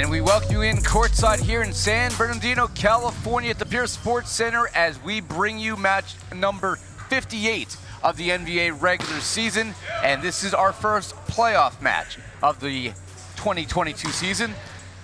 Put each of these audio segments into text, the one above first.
And we welcome you in courtside here in San Bernardino, California at the Pierce Sports Center as we bring you match number 58 of the NVA regular season. And this is our first playoff match of the 2022 season,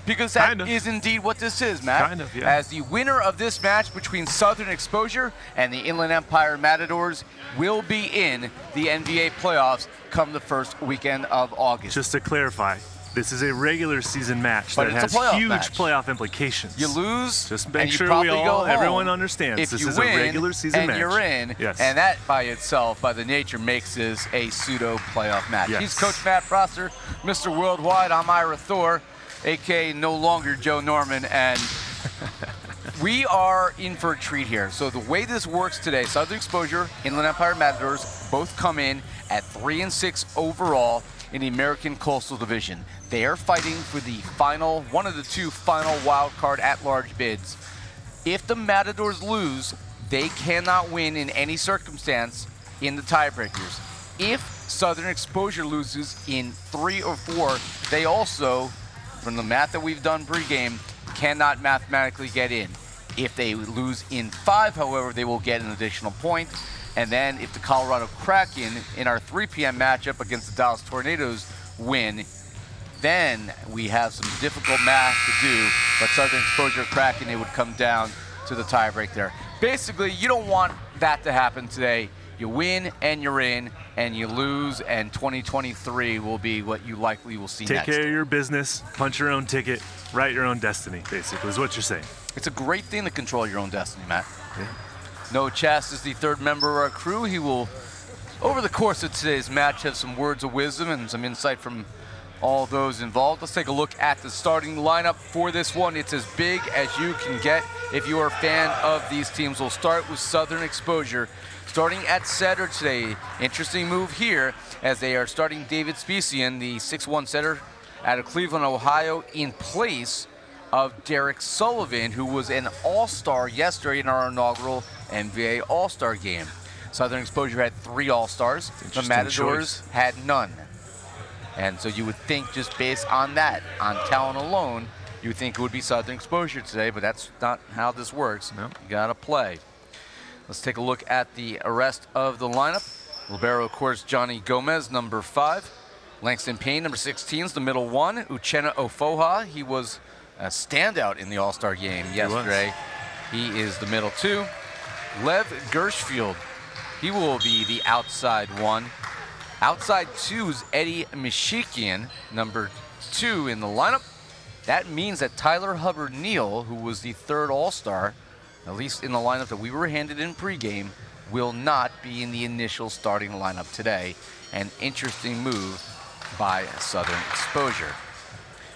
because that is indeed what this is, Matt. Kind of, yeah. As the winner of this match between Southern Exposure and the Inland Empire Matadors will be in the NVA playoffs come the first weekend of August. Just to clarify, this is a regular season match But that it's has a huge match. playoff implications. You lose, just and make you sure probably we go all, home everyone understands if this you is win a regular season and match. you're in, Yes. and that by itself, by the nature, makes this a pseudo playoff match. Yes. He's Coach Matt Prosser, Mr. Worldwide. I'm Ira Thor, aka no longer Joe Norman, and we are in for a treat here. So the way this works today, Southern Exposure, Inland Empire Matadors both come in at 3-6 overall in the American Coastal Division. They are fighting for the final, one of the two final wild card at-large bids. If the Matadors lose, they cannot win in any circumstance in the tiebreakers. If Southern Exposure loses in 3 or 4, they also, from the math that we've done pregame, cannot mathematically get in. If they lose in 5, however, they will get an additional point. And then if the Colorado Kraken in our 3 p.m. matchup against the Dallas Tornadoes win, then we have some difficult math to do. But Southern Exposure Kraken, it would come down to the tiebreak there. Basically, you don't want that to happen today. You win and you're in, and you lose, and 2023 will be what you likely will see Take next. care of your business, punch your own ticket, write your own destiny, basically, is what you're saying. It's a great thing to control your own destiny, Matt. Yeah. Noah Chast is the third member of our crew. He will, over the course of today's match, have some words of wisdom and some insight from all those involved. Let's take a look at the starting lineup for this one. It's as big as you can get if you are a fan of these teams. We'll start with Southern Exposure. Starting at setter today, interesting move here as they are starting David Specian, the 6'1" setter out of Cleveland, Ohio, in place of Derek Sullivan, who was an all-star yesterday in our inaugural NVA All-Star game. Southern Exposure had 3 all-stars. The Matadors had none. And so you would think, just based on that, on talent alone, you would think it would be Southern Exposure today, but that's not how this works. Nope. You gotta play. Let's take a look at the rest of the lineup. Libero, of course, Johnny Gomez, number 5. Langston Payne, number 16, is the middle 1. Uchenna Ofoha, he was a standout in the All-Star game yesterday. He is the middle 2. Lev Gershfield, he will be the outside 1. Outside 2 is Eddie Mishikian, number 2 in the lineup. That means that Tyler Hubbard-Neal, who was the 3rd All-Star, at least in the lineup that we were handed in pregame, will not be in the initial starting lineup today. An interesting move by Southern Exposure.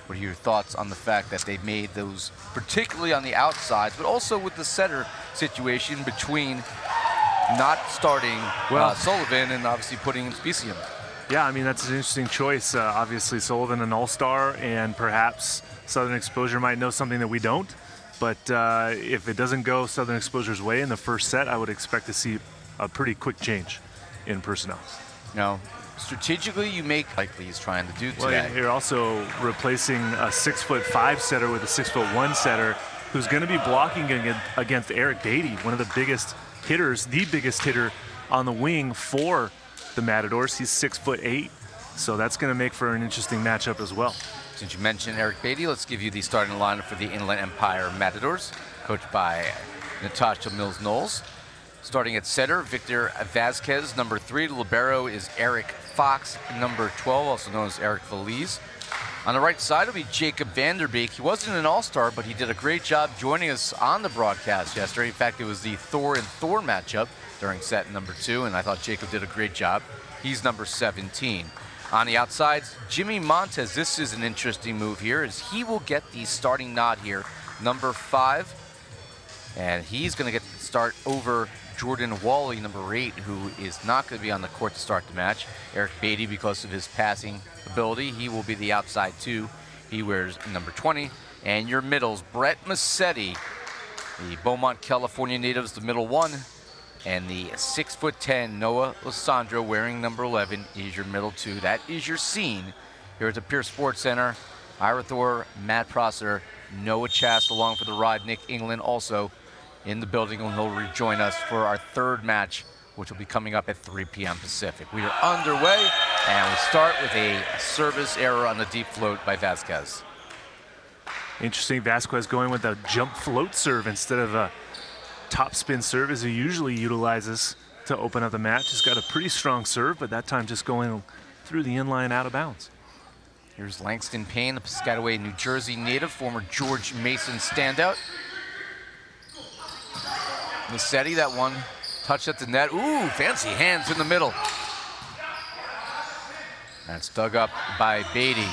What are your thoughts on the fact that they've made those, particularly on the outsides, but also with the setter situation between not starting Sullivan and obviously putting in Specian? Yeah, I mean, that's an interesting choice. Obviously, Sullivan an all-star, and perhaps Southern Exposure might know something that we don't. But if it doesn't go Southern Exposure's way in the first set, I would expect to see a pretty quick change in personnel. No. Strategically, you make likely he's trying to do today. Well, you're also replacing a 6'5" setter with a 6'1" setter who's going to be blocking against Eric Beatty, one of the biggest hitters, the biggest hitter on the wing for the Matadors. He's 6'8", so that's going to make for an interesting matchup as well. Since you mentioned Eric Beatty, let's give you the starting lineup for the Inland Empire Matadors, coached by Natasha Mills-Knowles. Starting at center, Victor Vasquez, number 3. The libero is Eric Fox, number 12, also known as Eric Feliz. On the right side will be Jacob Vanderbeek. He wasn't an all-star, but he did a great job joining us on the broadcast yesterday. In fact, it was the Thor and Thor matchup during set number 2, and I thought Jacob did a great job. He's number 17. On the outsides, Jimmy Montez. This is an interesting move here, as he will get the starting nod here, number 5. And he's going to get the start over Jordan Wally, number 8, who is not going to be on the court to start the match. Eric Beatty, because of his passing ability, he will be the outside 2. He wears number 20. And your middles, Brett Massetti, the Beaumont, California natives, the middle 1. And the 6'10" Noah Lissandro, wearing number 11, is your middle 2. That is your scene here at the Pierce Sports Center Ira Thor, Matt Prosser, Noah Chast along for the ride. Nick England also in the building, and he'll rejoin us for our third match, which will be coming up at 3 p.m. Pacific. We are underway, and we start with a service error on the deep float by Vasquez. Interesting, Vasquez going with a jump float serve instead of a top spin serve as he usually utilizes to open up the match. He's got a pretty strong serve, but that time just going through the inline out of bounds. Here's Langston Payne, the Piscataway, New Jersey native, former George Mason standout. Massetti, that one touched at the net. Ooh, fancy hands in the middle. That's dug up by Beatty.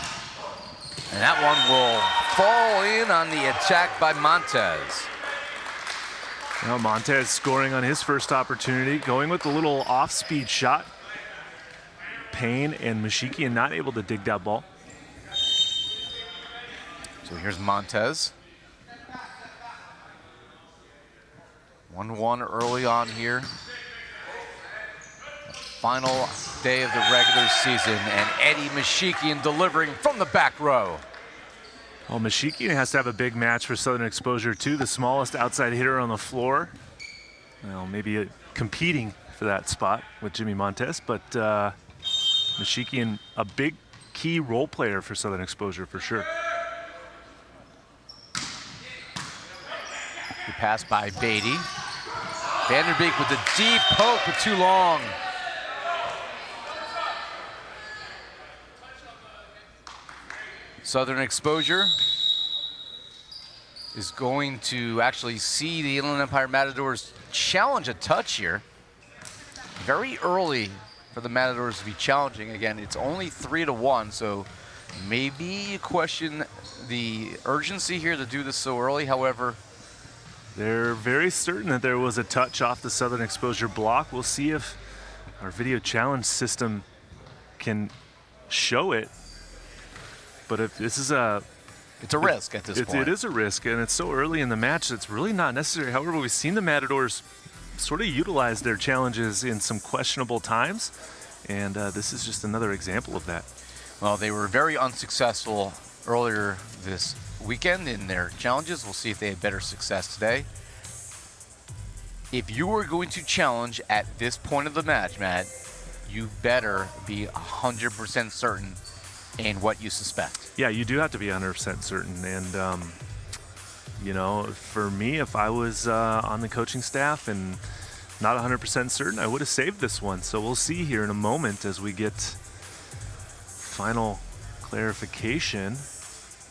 And that one will fall in on the attack by Montez. Now Montez scoring on his first opportunity, going with a little off-speed shot. Payne and Mashikian not able to dig that ball. So here's Montez. 1-1 early on here. Final day of the regular season, and Eddie Mashikian delivering from the back row. Well, Mashikian has to have a big match for Southern Exposure too, the smallest outside hitter on the floor. Well, maybe competing for that spot with Jimmy Montez, but Mashikian, a big key role player for Southern Exposure for sure. The pass by Beatty. Vanderbeek with the deep poke, but too long. Southern Exposure is going to actually see the Inland Empire Matadors challenge a touch here. Very early for the Matadors to be challenging. Again, it's only 3-1, so maybe you question the urgency here to do this so early. However, they're very certain that there was a touch off the Southern Exposure block. We'll see if our video challenge system can show it. But if this is it's a risk at this point. It is a risk, and it's so early in the match, it's really not necessary. However, we've seen the Matadors sort of utilize their challenges in some questionable times, and this is just another example of that. Well, they were very unsuccessful earlier this weekend in their challenges. We'll see if they had better success today. If you are going to challenge at this point of the match, Matt, you better be 100% certain in what you suspect. Yeah, you do have to be 100% certain. And, you know, for me, if I was on the coaching staff and not 100% certain, I would have saved this one. So we'll see here in a moment as we get final clarification.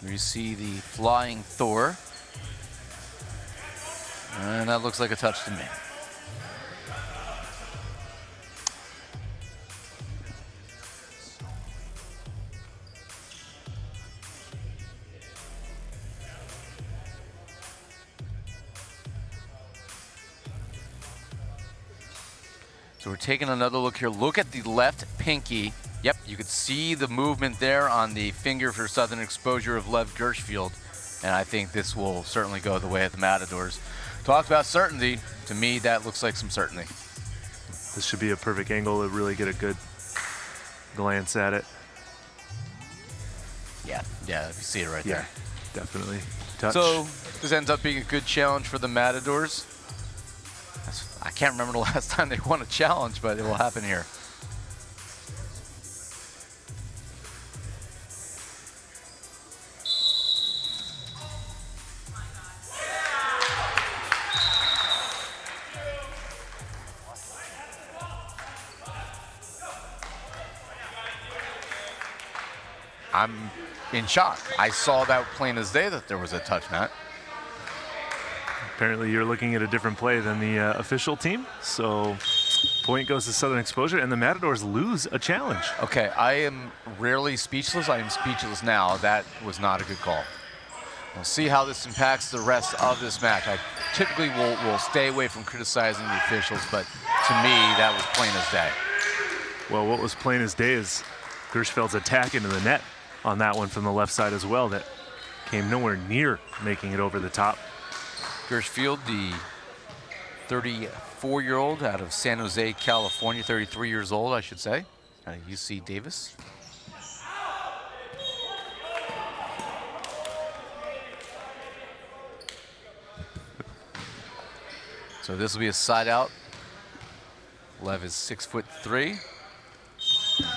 You see the flying Thor. And that looks like a touch to me. So we're taking another look here. Look at the left pinky. Yep, you could see the movement there on the finger for Southern Exposure of Lev Gershfield. And I think this will certainly go the way of the Matadors. Talk about certainty. To me, that looks like some certainty. This should be a perfect angle to really get a good glance at it. Yeah, you see it right there. Definitely. Touch. So this ends up being a good challenge for the Matadors. I can't remember the last time they won a challenge, but it will happen here. I'm in shock. I saw that plain as day that there was a touch, Matt. Apparently you're looking at a different play than the official team. So point goes to Southern Exposure, and the Matadors lose a challenge. Okay, I am rarely speechless. I am speechless now. That was not a good call. We'll see how this impacts the rest of this match. I typically will stay away from criticizing the officials, but to me, that was plain as day. Well, what was plain as day is Gershfeld's attack into the net on that one from the left side as well that came nowhere near making it over the top. Gershfield, the 34-year-old out of San Jose, California, 33 years old, I should say, out of UC Davis. So this will be a side out. Lev is 6'3".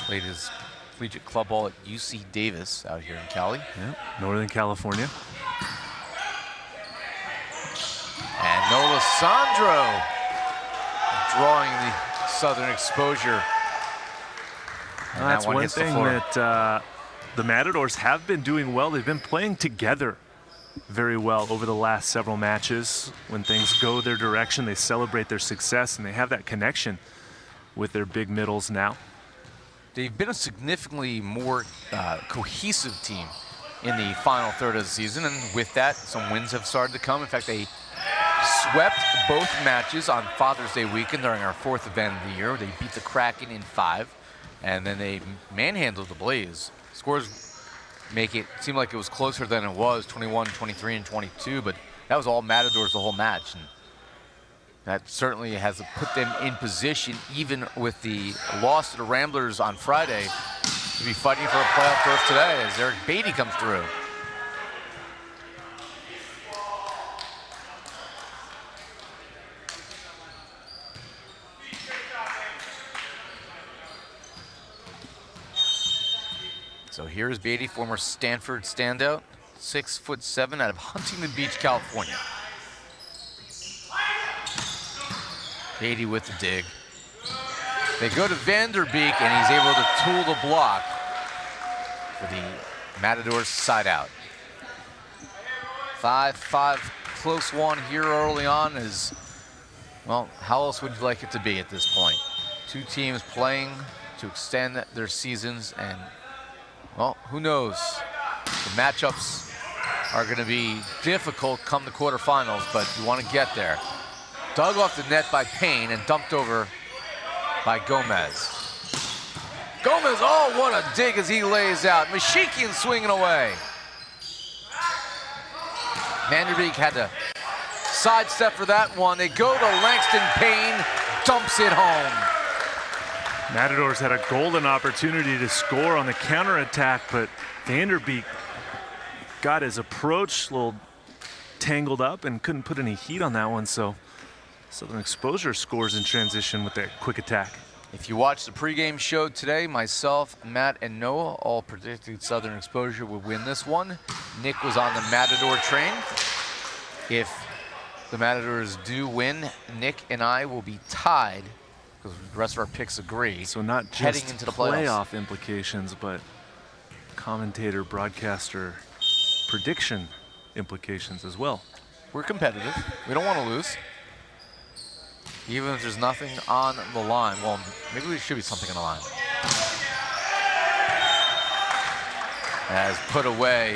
Played his collegiate club ball at UC Davis out here in Cali. Yeah, Northern California. And Nolasandro drawing the Southern exposure. And That's that one hits the thing floor. that the Matadors have been doing well. They've been playing together very well over the last several matches. When things go their direction, they celebrate their success, and they have that connection with their big middles now. They've been a significantly more cohesive team in the final third of the season, and with that, some wins have started to come. In fact, they swept both matches on Father's Day weekend during our 4th event of the year. They beat the Kraken in 5, and then they manhandled the Blaze. Scores make it seem like it was closer than it was, 21, 23, and 22, but that was all Matadors the whole match. And that certainly has put them in position, even with the loss to the Ramblers on Friday, to be fighting for a playoff berth today as Eric Beatty comes through. So here's Beatty, former Stanford standout, 6'7" out of Huntington Beach, California. Beatty with the dig. They go to Vanderbeek, and he's able to tool the block for the Matadors side out. 5-5 close one here early on is, well, how else would you like it to be at this point? Two teams playing to extend their seasons, and, well, who knows? The matchups are going to be difficult come the quarterfinals, but you want to get there. Dug off the net by Payne and dumped over by Gomez. Gomez, oh, what a dig as he lays out. Mashikian swinging away. Vanderbeek had to sidestep for that one. They go to Langston Payne, dumps it home. Matadors had a golden opportunity to score on the counterattack, but Vanderbeek got his approach a little tangled up and couldn't put any heat on that one, so Southern Exposure scores in transition with that quick attack. If you watch the pregame show today, myself, Matt, and Noah all predicted Southern Exposure would win this one. Nick was on the Matador train. If the Matadors do win, Nick and I will be tied, because the rest of our picks agree. So not just heading into the playoffs. playoff implications, but commentator, broadcaster, prediction implications as well. We're competitive. We don't want to lose. Even if there's nothing on the line. Well, maybe there should be something on the line. As put away.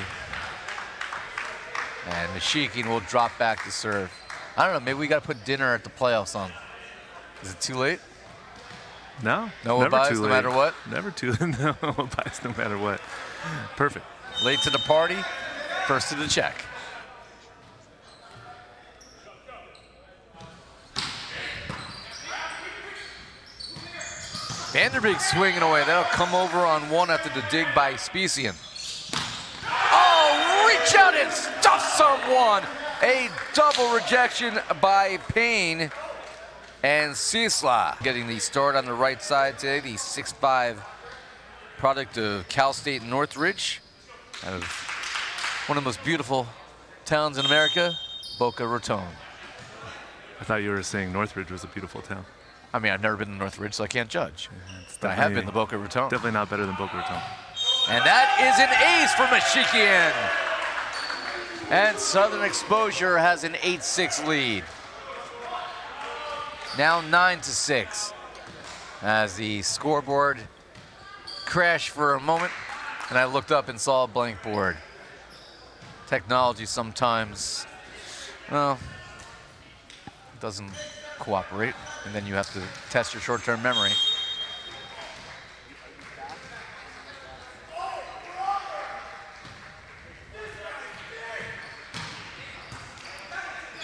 And Mashikian will drop back to serve. I don't know, maybe we got to put dinner at the playoffs on. Is it too late? No, Noah buys no matter what? Never too late. Noah buys no matter what. Perfect. Late to the party, first to the check. Vanderbeek swinging away. That'll come over on one after the dig by Specian. Oh, reach out and stuff someone. A double rejection by Payne and Cisla. Getting the start on the right side today, the 6'5" product of Cal State Northridge, out of one of the most beautiful towns in America, Boca Raton. I thought you were saying Northridge was a beautiful town. I mean, I've never been to Northridge, so I can't judge. But I definitely- have been to Boca Raton. Definitely not better than Boca Raton. And that is an ace for Mashikian. And Southern Exposure has an 8-6 lead. Now 9-6. As the scoreboard crashed for a moment, and I looked up and saw a blank board. Technology sometimes, well, doesn't cooperate, and then you have to test your short-term memory.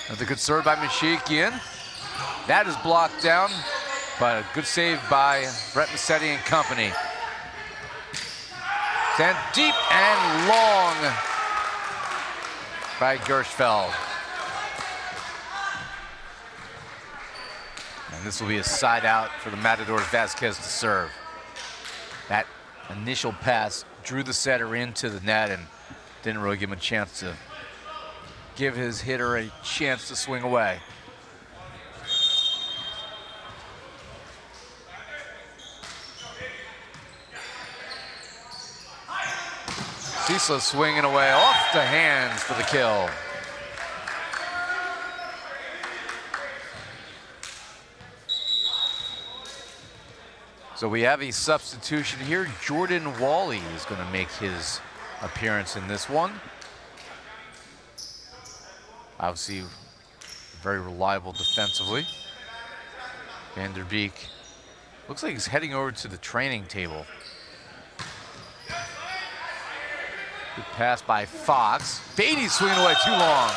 That's a good serve by Mashikian. That is blocked down, but a good save by Brett Massetti and company. Sent deep and long by Gershfeld. And this will be a side out for the Matadors. Vasquez to serve. That initial pass drew the setter into the net and didn't really give him a chance to give his hitter a chance to swing away. Cecil swinging away off the hands for the kill. So we have a substitution here. Jordan Wally is going to make his appearance in this one. Obviously, very reliable defensively. Vanderbeek looks like he's heading over to the training table. Good pass by Fox. Beatty swinging away too long.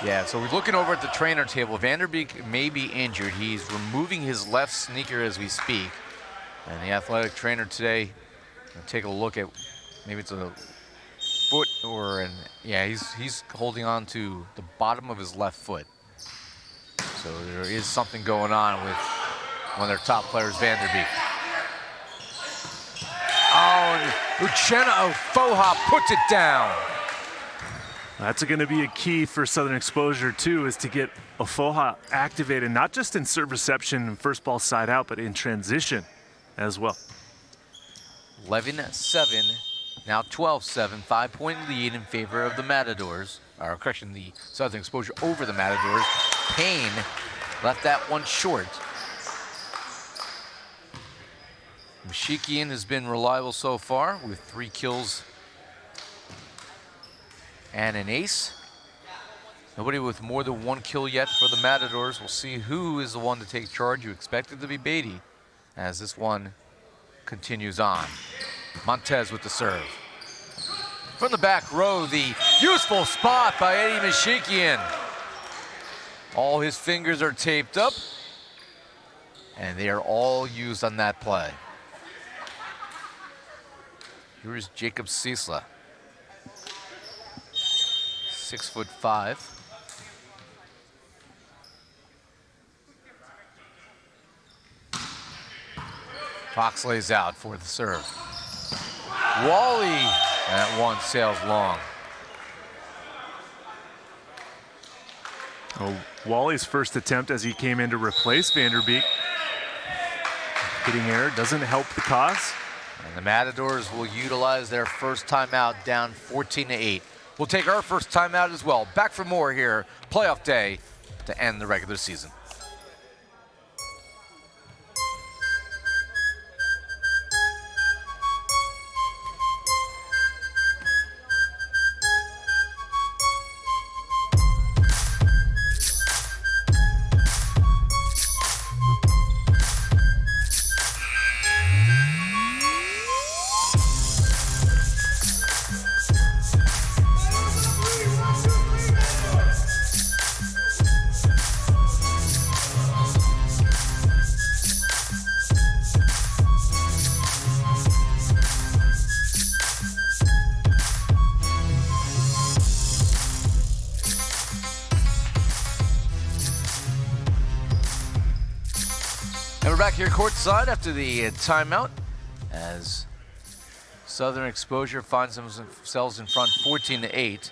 Yeah, so we're looking over at the trainer table. Vanderbeek may be injured. He's removing his left sneaker as we speak. And the athletic trainer today, take a look at, maybe it's a foot or an, yeah, he's holding on to the bottom of his left foot. So there is something going on with one of their top players, Vanderbeek. Oh, and Uchenna Ofoha puts it down. That's going to be a key for Southern Exposure, too, is to get Ofoha activated, not just in serve reception and first ball side out, but in transition as well. 11-7, now 12-7, 5-point lead in favor of the Matadors. Or correction, the Southern Exposure over the Matadors. Payne left that one short. Mashikian has been reliable so far with 3 kills and an ace. Nobody with more than 1 kill yet for the Matadors. We'll see who is the one to take charge. You expect it to be Beatty as this one continues on. Montez with the serve. From the back row, the useful spot by Eddie Mashikian. All his fingers are taped up, and they are all used on that play. Here's Jacob Ciesla. 6'5". Fox lays out for the serve. Wally, that one sails long. Oh, Wally's first attempt as he came in to replace Vanderbeek. Hitting error doesn't help the cause. And the Matadors will utilize their first timeout down 14-8. We'll take our first timeout as well. Back for more here, playoff day to end the regular season. Back here courtside after the timeout as Southern Exposure finds themselves in front 14-8.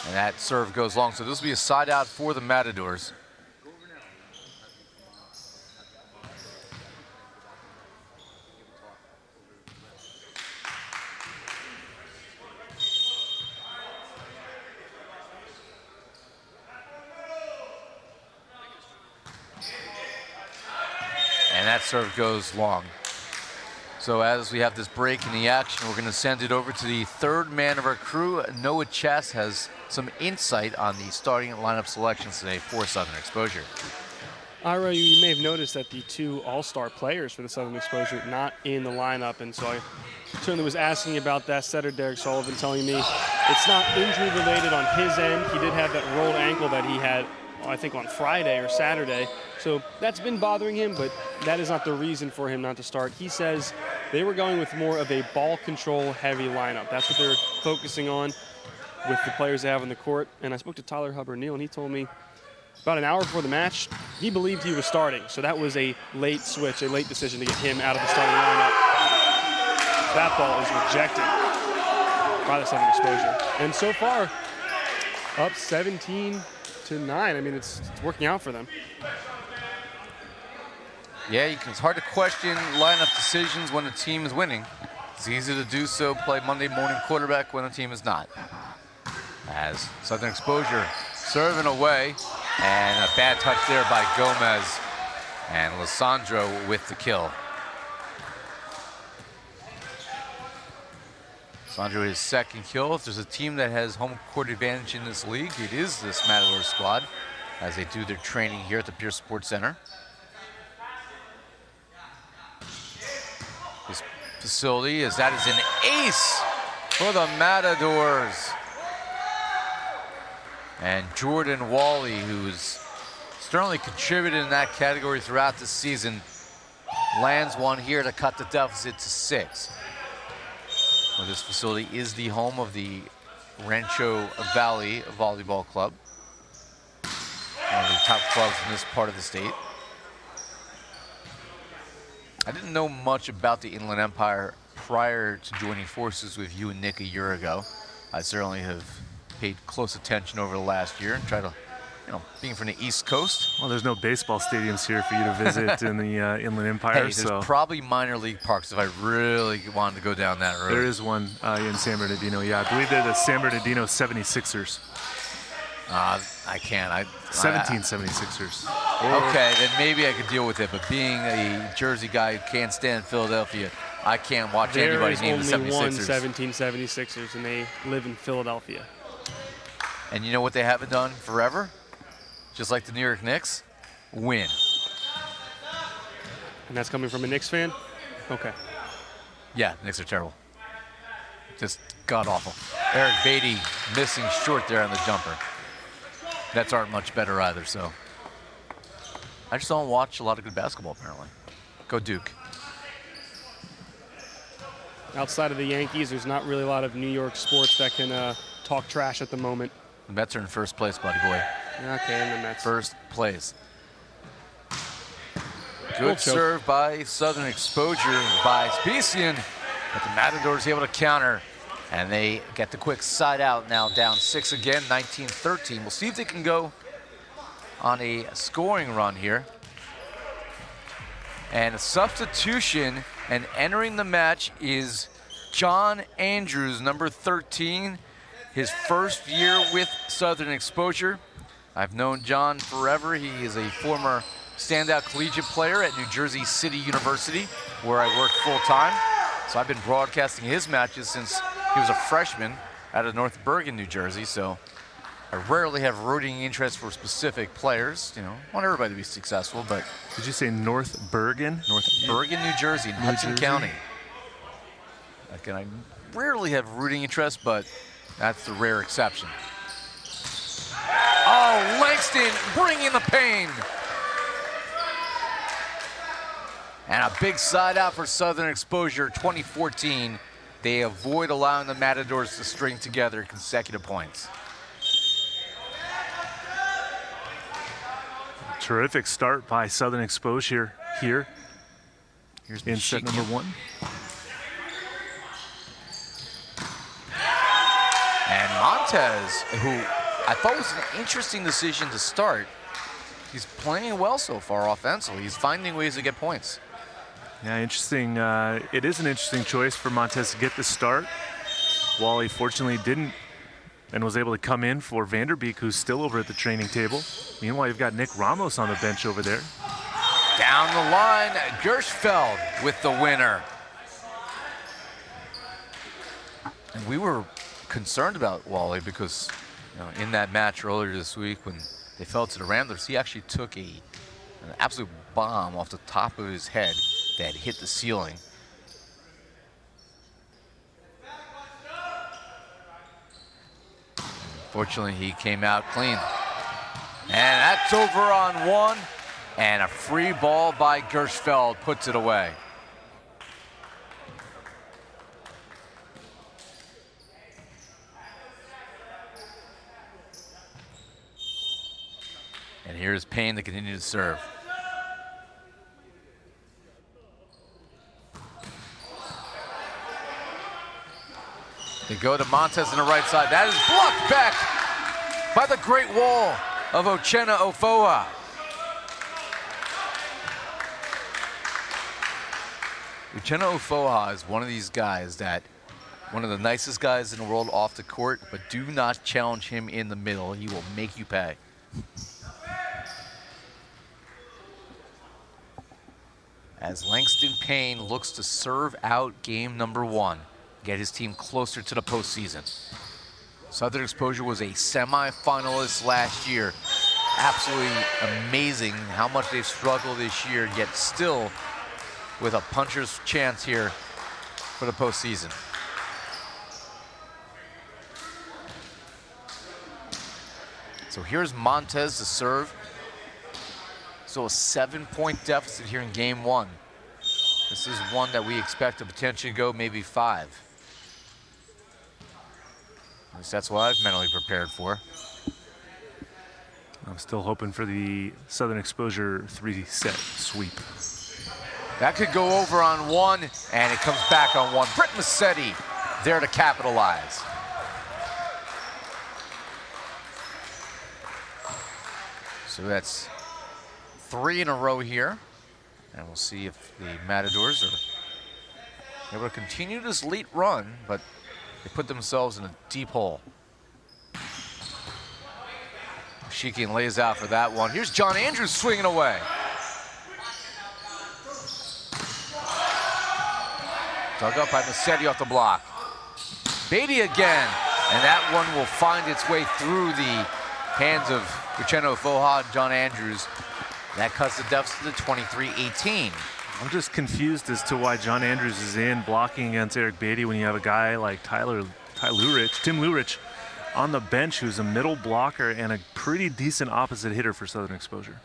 And that serve goes long, so this will be a side out for the Matadors. And that serve goes long. So as we have this break in the action, we're going to send it over to the third man of our crew. Noah Chess has some insight on the starting lineup selections today for Southern Exposure. Ira, you may have noticed that the 2 all-star players for the Southern Exposure not in the lineup, and so I certainly was asking about that. Setter Derek Sullivan telling me it's not injury related on his end. He did have that rolled ankle that he had I think on Friday or Saturday. So that's been bothering him, but that is not the reason for him not to start. He says they were going with more of a ball control heavy lineup. That's what they're focusing on with the players they have on the court. And I spoke to Tyler Hubbard-Neal, and he told me about an hour before the match, he believed he was starting. So that was a late switch, a late decision to get him out of the starting lineup. That ball is rejected by the Southern Exposure. And so far, up 17-9. I mean, it's working out for them. Yeah, it's hard to question lineup decisions when a team is winning. It's easy to do so, play Monday morning quarterback when a team is not. As Southern Exposure serving away, and a bad touch there by Gomez, and Lissandro with the kill. Lissandro his second kill. If there's a team that has home court advantage in this league, it is this Matadors squad, as they do their training here at the Pierce Sports Center. This facility, as that is an ace for the Matadors. And Jordan Wally, who's certainly contributed in that category throughout the season, lands one here to cut the deficit to 6. Well, this facility is the home of the Rancho Valley Volleyball Club, one of the top clubs in this part of the state. I didn't know much about the Inland Empire prior to joining forces with you and Nick a year ago. I certainly have paid close attention over the last year and try to, being from the East Coast. Well, there's no baseball stadiums here for you to visit in the Inland Empire. Hey, there's probably minor league parks if I really wanted to go down that road. There is one in San Bernardino. Yeah, I believe they're the San Bernardino 76ers. I can't. 1776ers. Okay, then maybe I could deal with it. But being a Jersey guy who can't stand Philadelphia, I can't watch anybody name the 76ers. There is only one 1776ers, and they live in Philadelphia. And you know what they haven't done forever? Just like the New York Knicks? Win. And that's coming from a Knicks fan? Okay. Yeah, Knicks are terrible. Just god-awful. Eric Beatty missing short there on the jumper. Nets aren't much better either, so. I just don't watch a lot of good basketball, apparently. Go Duke. Outside of the Yankees, there's not really a lot of New York sports that can talk trash at the moment. The Mets are in first place, buddy boy. Okay, and the Mets. First place. Good serve by Southern Exposure by Specian, but the Matadors able to counter, and they get the quick side out, now down 6 again, 19-13. We'll see if they can go on a scoring run here. And a substitution, and entering the match is John Andrews, number 13, his first year with Southern Exposure. I've known John forever. He is a former standout collegiate player at New Jersey City University, where I worked full-time. So I've been broadcasting his matches since he was a freshman out of North Bergen, New Jersey. So I rarely have rooting interest for specific players. I want everybody to be successful, but... Did you say North Bergen? North Bergen, New Jersey, in Hudson County. Again, I rarely have rooting interest, but that's the rare exception. Oh, Langston bringing the pain. And a big side out for Southern Exposure, 2014. They avoid allowing the Matadors to string together consecutive points. Terrific start by Southern Exposure here. Here's in set number 1. And Montez, who I thought was an interesting decision to start. He's playing well so far offensively. He's finding ways to get points. Yeah, interesting. It is an interesting choice for Montez to get the start. Wally fortunately didn't and was able to come in for Vanderbeek, who's still over at the training table. Meanwhile, you've got Nick Ramos on the bench over there. Down the line, Gershfeld with the winner. And we were concerned about Wally because in that match earlier this week when they fell to the Ramblers, he actually took an absolute bomb off the top of his head that hit the ceiling. Fortunately, he came out clean. And that's over on one. And a free ball by Gershfeld puts it away. And here's Payne to continue to serve. They go to Montez on the right side. That is blocked back by the great wall of Uchenna Ofoha. Uchenna Ofoha is one of these guys that, one of the nicest guys in the world off the court, but do not challenge him in the middle. He will make you pay. As Langston Payne looks to serve out game number 1, get his team closer to the postseason. Southern Exposure was a semifinalist last year. Absolutely amazing how much they've struggled this year, yet still with a puncher's chance here for the postseason. So here's Montez to serve. So a 7-point deficit here in game 1. This is one that we expect to potentially go maybe 5. At least that's what I've mentally prepared for. I'm still hoping for the Southern Exposure 3-set sweep. That could go over on one, and it comes back on one. Britt Massetti there to capitalize. So that's 3 in a row here. And we'll see if the Matadors are able to continue this late run, but they put themselves in a deep hole. Sheehan lays out for that one. Here's John Andrews swinging away. Dug up by Massetti off the block. Beatty again, and that one will find its way through the hands of Uchenna Ofoha and John Andrews. That cuts the deficit to 23-18. I'm just confused as to why John Andrews is in blocking against Eric Beatty when you have a guy like Tim Lurich on the bench who's a middle blocker and a pretty decent opposite hitter for Southern Exposure.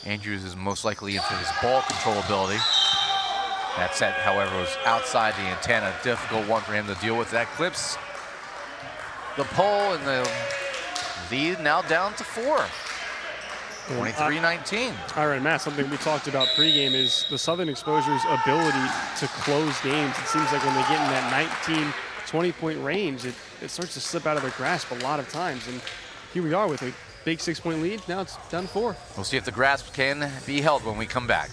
Andrews is most likely into his ball control ability. That set, however, was outside the antenna. Difficult one for him to deal with. That clips the pole, and the lead now down to 4. 23-19. All right, Matt, something we talked about pregame is the Southern Exposure's ability to close games. It seems like when they get in that 19, 20-point range, it starts to slip out of their grasp a lot of times. And here we are with a big 6-point lead. Now it's down to 4. We'll see if the grasp can be held when we come back.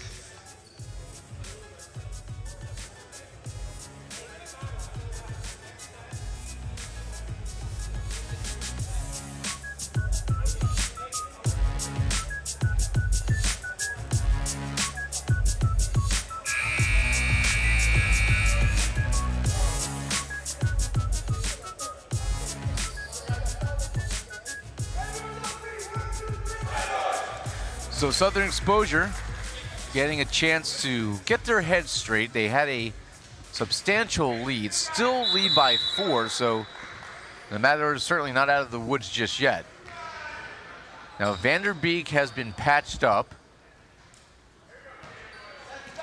So Southern Exposure getting a chance to get their heads straight. They had a substantial lead, still lead by 4, so the Matadors certainly not out of the woods just yet. Now Vanderbeek has been patched up.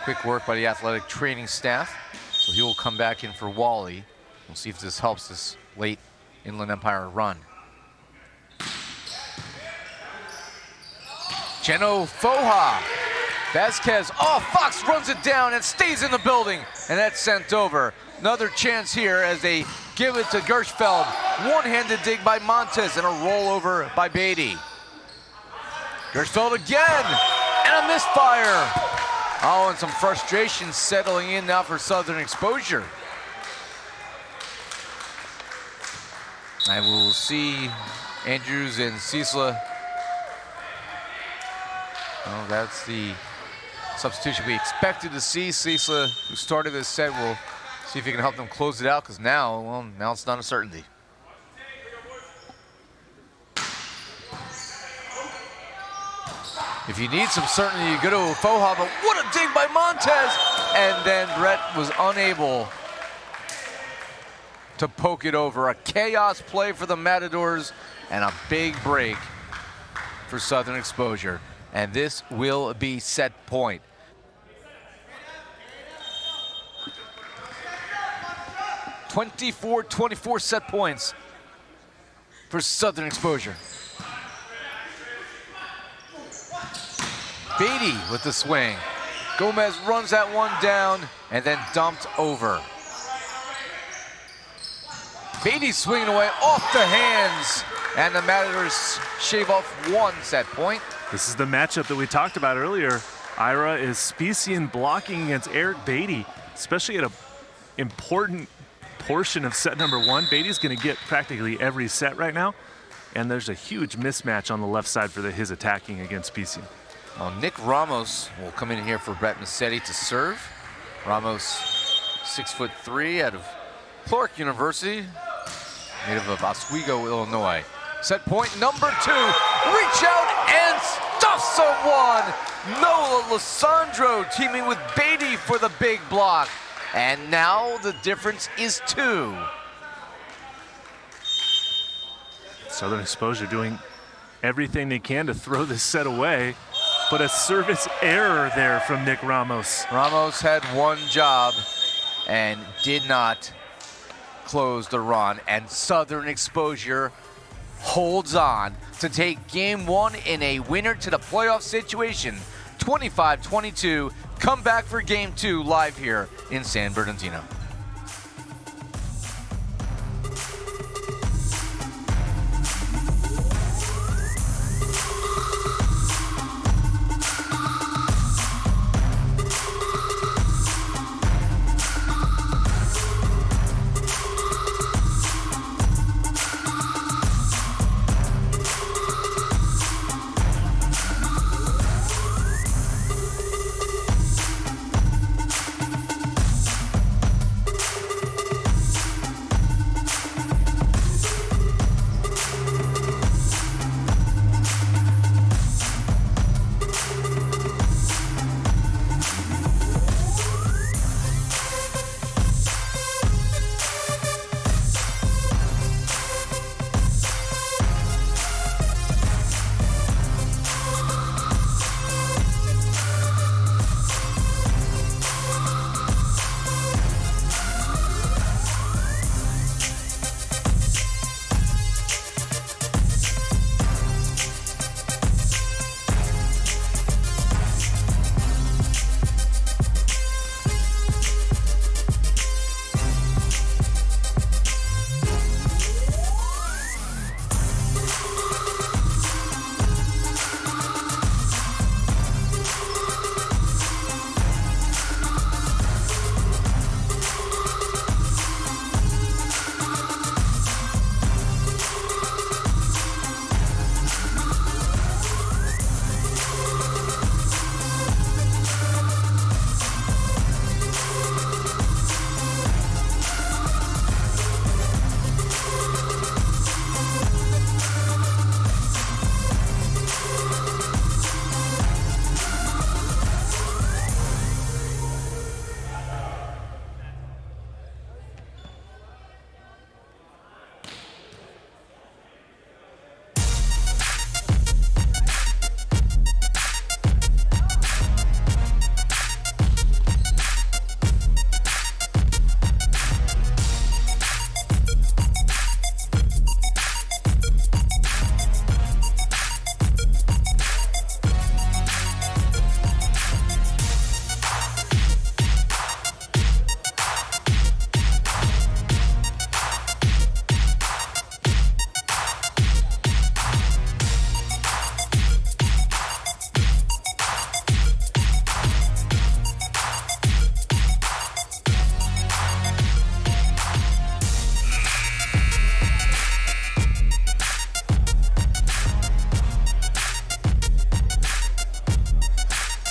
Quick work by the athletic training staff. So he will come back in for Wally. We'll see if this helps this late Inland Empire run. Uchenna Ofoha. Vasquez, oh, Fox runs it down and stays in the building, and that's sent over. Another chance here as they give it to Gershfeld. One-handed dig by Montez and a rollover by Beatty. Gershfeld again, and a misfire. Oh, and some frustration settling in now for Southern Exposure. And we'll see Andrews and Cecila. Well, that's the substitution we expected to see. Cecila, who started this set, will see if he can help them close it out, because now, well, now it's not a certainty. If you need some certainty, you go to Ofoha, but what a dig by Montez! And then Brett was unable to poke it over. A chaos play for the Matadors and a big break for Southern Exposure. And this will be set point. (24-24) set points for Southern Exposure. Beatty with the swing. Gomez runs that one down and then dumped over. Beatty swinging away off the hands, and the Matadors shave off one set point. This is the matchup that we talked about earlier. Ira is Specian blocking against Eric Beatty, especially at an important portion of set number one. Beatty's going to get practically every set right now, and there's a huge mismatch on the left side for his attacking against Specian. Well, Nick Ramos will come in here for Brett Massetti to serve. Ramos, 6'3", out of Clark University, native of Oswego, Illinois. Set point number 2. Reach out and stuff someone. Noah Lissandro teaming with Beatty for the big block. And now the difference is 2. Southern Exposure doing everything they can to throw this set away, but a service error there from Nick Ramos. Ramos had one job and did not close the run, and Southern Exposure holds on to take game 1 in a winner to the playoff situation. 25-22. Come back for game 2 live here in San Bernardino.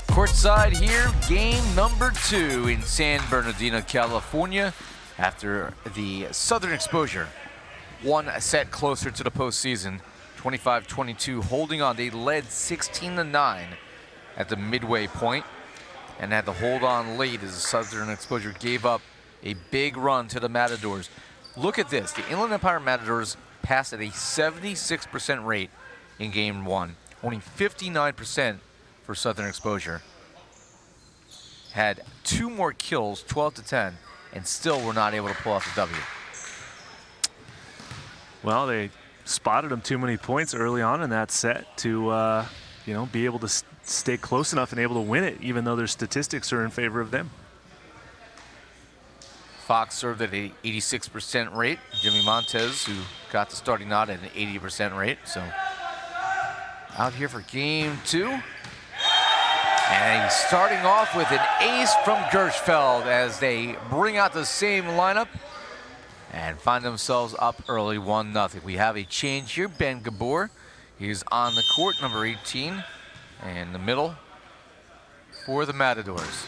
Courtside here, game number 2 in San Bernardino, California, after the Southern Exposure one set closer to the postseason, 25-22, holding on. They led 16-9 at the midway point and had to hold on late as the Southern Exposure gave up a big run to the Matadors. Look at this. The Inland Empire Matadors passed at a 76% rate in game 1, only 59% for Southern Exposure. Had 2 more kills, 12-10, and still were not able to pull off the W. Well, they spotted them too many points early on in that set to, be able to stay close enough and able to win it, even though their statistics are in favor of them. Fox served at an 86% rate. Jimmy Montez, who got the starting nod at an 80% rate. So out here for game 2. And he's starting off with an ace from Gershfeld as they bring out the same lineup and find themselves up early 1-0. We have a change here. Ben Gabor, he's on the court, number 18, and the middle for the Matadors.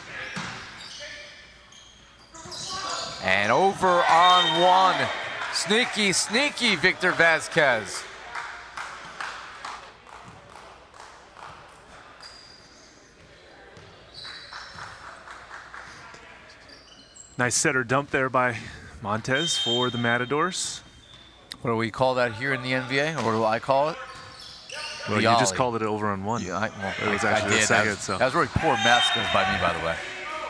And over on 1, sneaky, sneaky Victor Vasquez. Nice setter dump there by Montez for the Matadors. What do we call that here in the NVA? Or what do I call it? Well, you just called it over on 1. Yeah, it was actually the second. That was really poor math skills by me, by the way.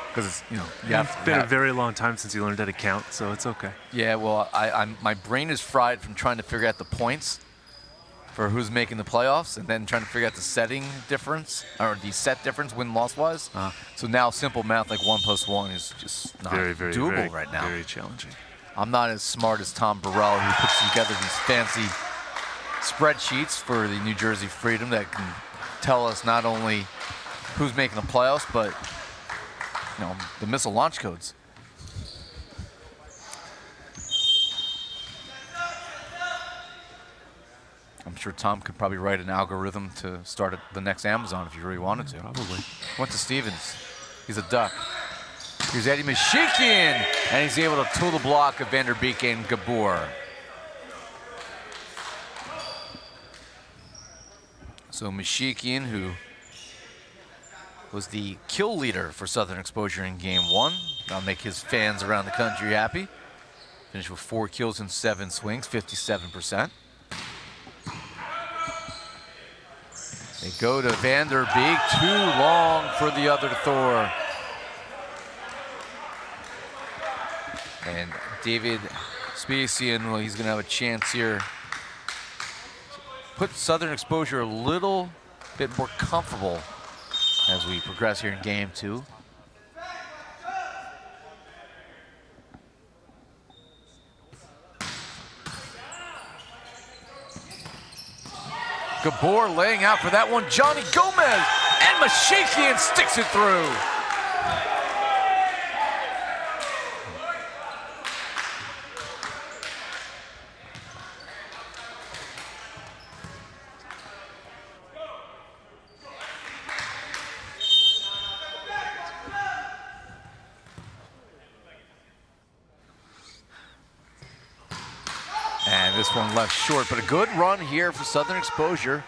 Because it's, it's been a very long time since you learned how to count, so it's okay. Yeah, well, my brain is fried from trying to figure out the points for who's making the playoffs, and then trying to figure out the setting difference, or the set difference win-loss wise. So now simple math like 1 + 1 is just not doable right now. Very challenging. I'm not as smart as Tom Burrell, who puts together these fancy spreadsheets for the New Jersey Freedom that can tell us not only who's making the playoffs, but the missile launch codes. I'm sure Tom could probably write an algorithm to start the next Amazon if he really wanted to. Probably. Went to Stevens. He's a duck. Here's Eddie Mashikian, and he's able to tool the block of Vanderbeek and Gabor. So Mashikian, who was the kill leader for Southern Exposure in game 1. That'll make his fans around the country happy. Finished with 4 kills and 7 swings, 57%. They go to Vanderbeek, too long for the other Thor. And David Spacien, well, he's gonna have a chance here. Put Southern Exposure a little bit more comfortable as we progress here in game 2. Gabor laying out for that one. Johnny Gomez, and Mashikian sticks it through. And this one left short, but a good run here for Southern Exposure.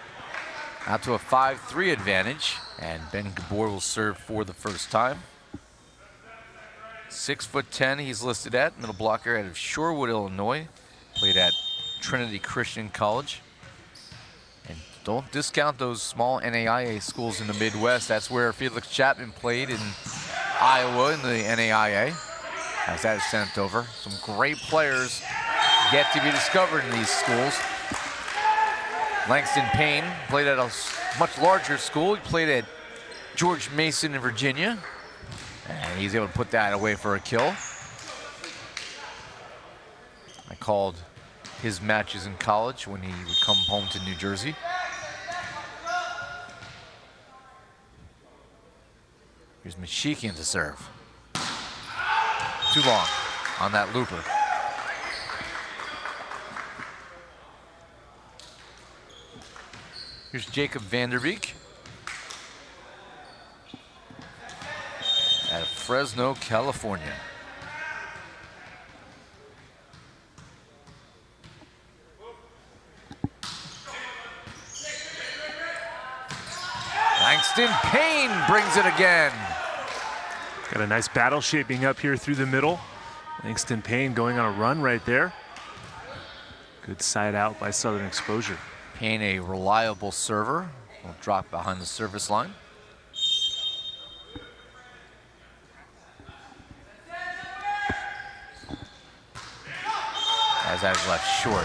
Out to a 5-3 advantage, and Ben Gabor will serve for the first time. 6'10" he's listed at, middle blocker out of Shorewood, Illinois. Played at Trinity Christian College. And don't discount those small NAIA schools in the Midwest. That's where Felix Chapman played in Iowa in the NAIA. As that is sent over. Some great players yet to be discovered in these schools. Langston Payne played at a much larger school. He played at George Mason in Virginia. And he's able to put that away for a kill. I called his matches in college when he would come home to New Jersey. Here's Mashikian to serve. Too long on that looper. Here's Jacob Vanderbeek out of Fresno, California. Langston Payne brings it again. Got a nice battle shaping up here through the middle. Langston Payne going on a run right there. Good side out by Southern Exposure. Payne, a reliable server, will drop behind the service line. As that is left short.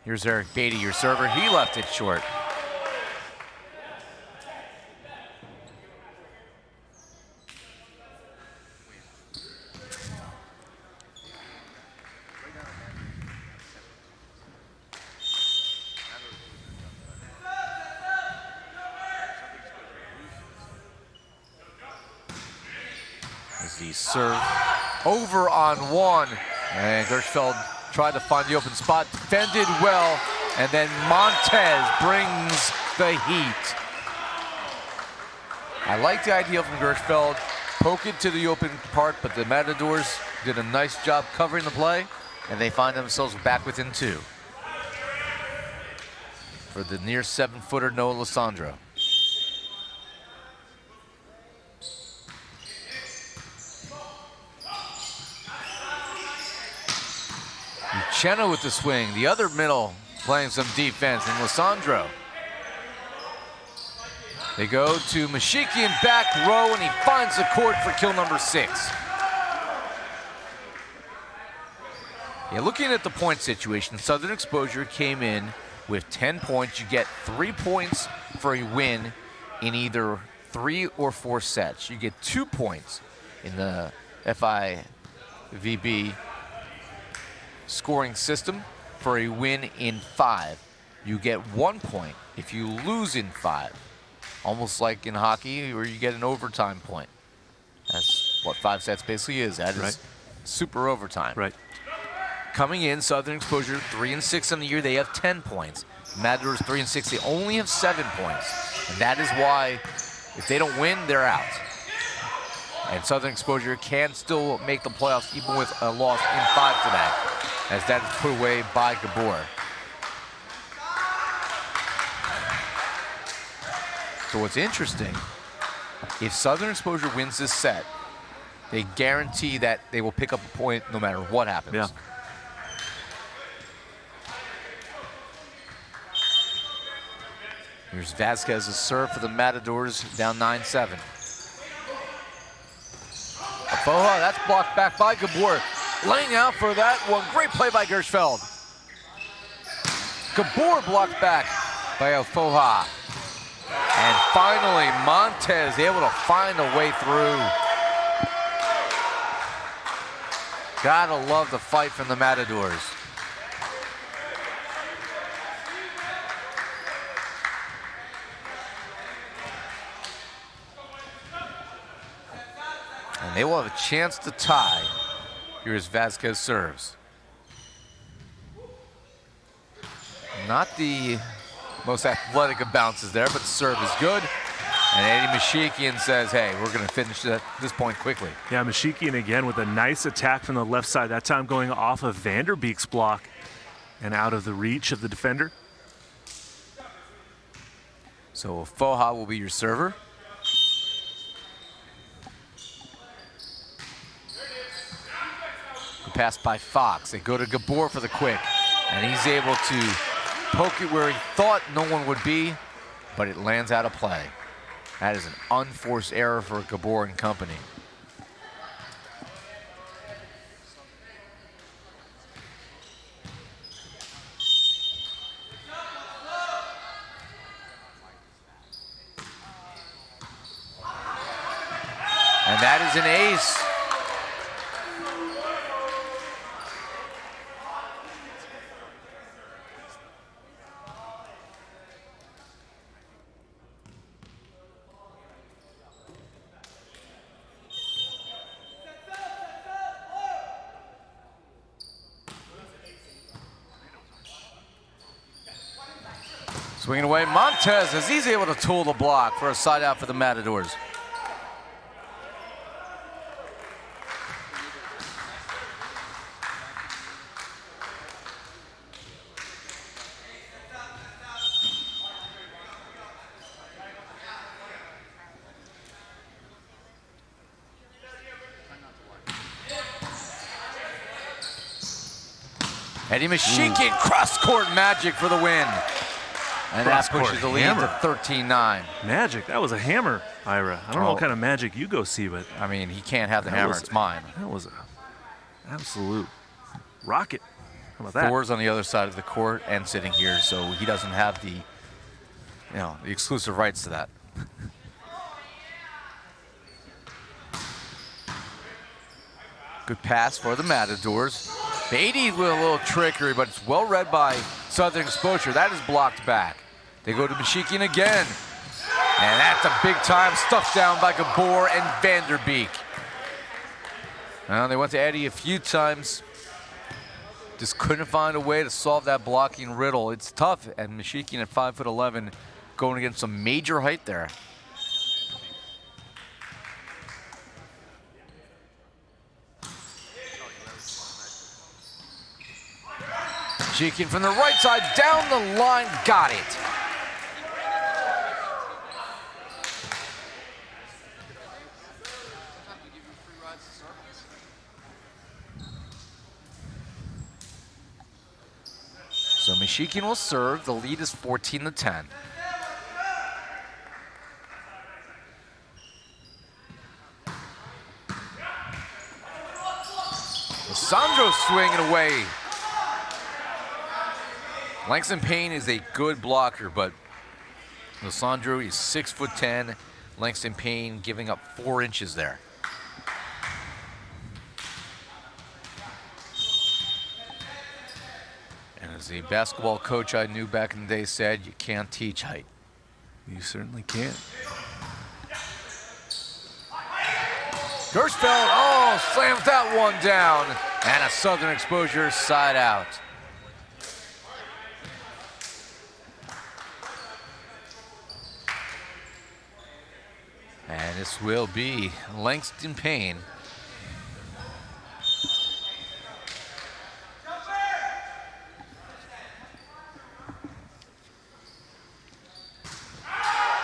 Here's Eric Beatty, your server. He left it short. As the serve over on one, and Gershfeld tried to find the open spot, defended well, and then Montez brings the heat. I like the idea from Gershfeld, poke it to the open part, but the Matadors did a nice job covering the play, and they find themselves back within 2. For the near 7-footer Noah Lissandro. Uchenna with the swing, the other middle playing some defense, and Lissandro. They go to Mashikian back row, and he finds the court for kill number 6. Yeah, looking at the point situation, Southern Exposure came in with 10 points. You get 3 points for a win in either 3 or 4 sets. You get 2 points in the FIVB scoring system for a win in 5. You get 1 point if you lose in 5. Almost like in hockey where you get an overtime point. That's what 5 sets basically is. That is super overtime. Right. Coming in, Southern Exposure 3-6 on the year. They have 10 points. Matadors 3-6. They only have 7 points. And that is why if they don't win, they're out. And Southern Exposure can still make the playoffs even with a loss in 5 today, as that is put away by Gabor. So what's interesting, if Southern Exposure wins this set, they guarantee that they will pick up a point no matter what happens. Yeah. Here's Vasquez's serve for the Matadors, down 9-7. Afoha, that's blocked back by Gabor. Laying out for that one. Great play by Gershfeld. Gabor blocked back by Afoha. And finally, Montez able to find a way through. Gotta love the fight from the Matadors. And they will have a chance to tie. Here's Vasquez serves. Not the most athletic of bounces there, but the serve is good. And Eddie Mashikian says, hey, we're going to finish this point quickly. Yeah, Mashikian again with a nice attack from the left side, that time going off of Vanderbeek's block and out of the reach of the defender. So Foha will be your server. Pass by Fox. They go to Gabor for the quick, and he's able to poke it where he thought no one would be, but it lands out of play. That is an unforced error for Gabor and company. And that is an ace. Swinging away, Montez, as he's able to tool the block for a side out for the Matadors. Eddie Mashikin, cross-court magic for the win. And that pushes the lead to 13-9. Magic, that was a hammer, Ira. I don't know what kind of magic you go see, but I mean, he can't have the hammer, it's mine. That was an absolute rocket. How about that? Thor's on the other side of the court and sitting here, so he doesn't have the, the exclusive rights to that. Good pass for the Matadors. Beatty with a little trickery, but it's well read by Southern Exposure. That is blocked back. They go to Mashikin again. And that's a big time stuff down by Gabor and Vanderbeek. Well, they went to Eddie a few times. Just couldn't find a way to solve that blocking riddle. It's tough, and Mashikin at 5'11", going against some major height there. Mashikin from the right side, down the line, got it. So Mashikin will serve. The lead is 14-10. Sandro swinging away. Langston Payne is a good blocker, but Lissandro is 6'10". Langston Payne giving up 4 inches there. And as a basketball coach I knew back in the day said, you can't teach height. You certainly can't. Gershfeld, slams that one down. And a Southern Exposure side out. And this will be Langston Payne.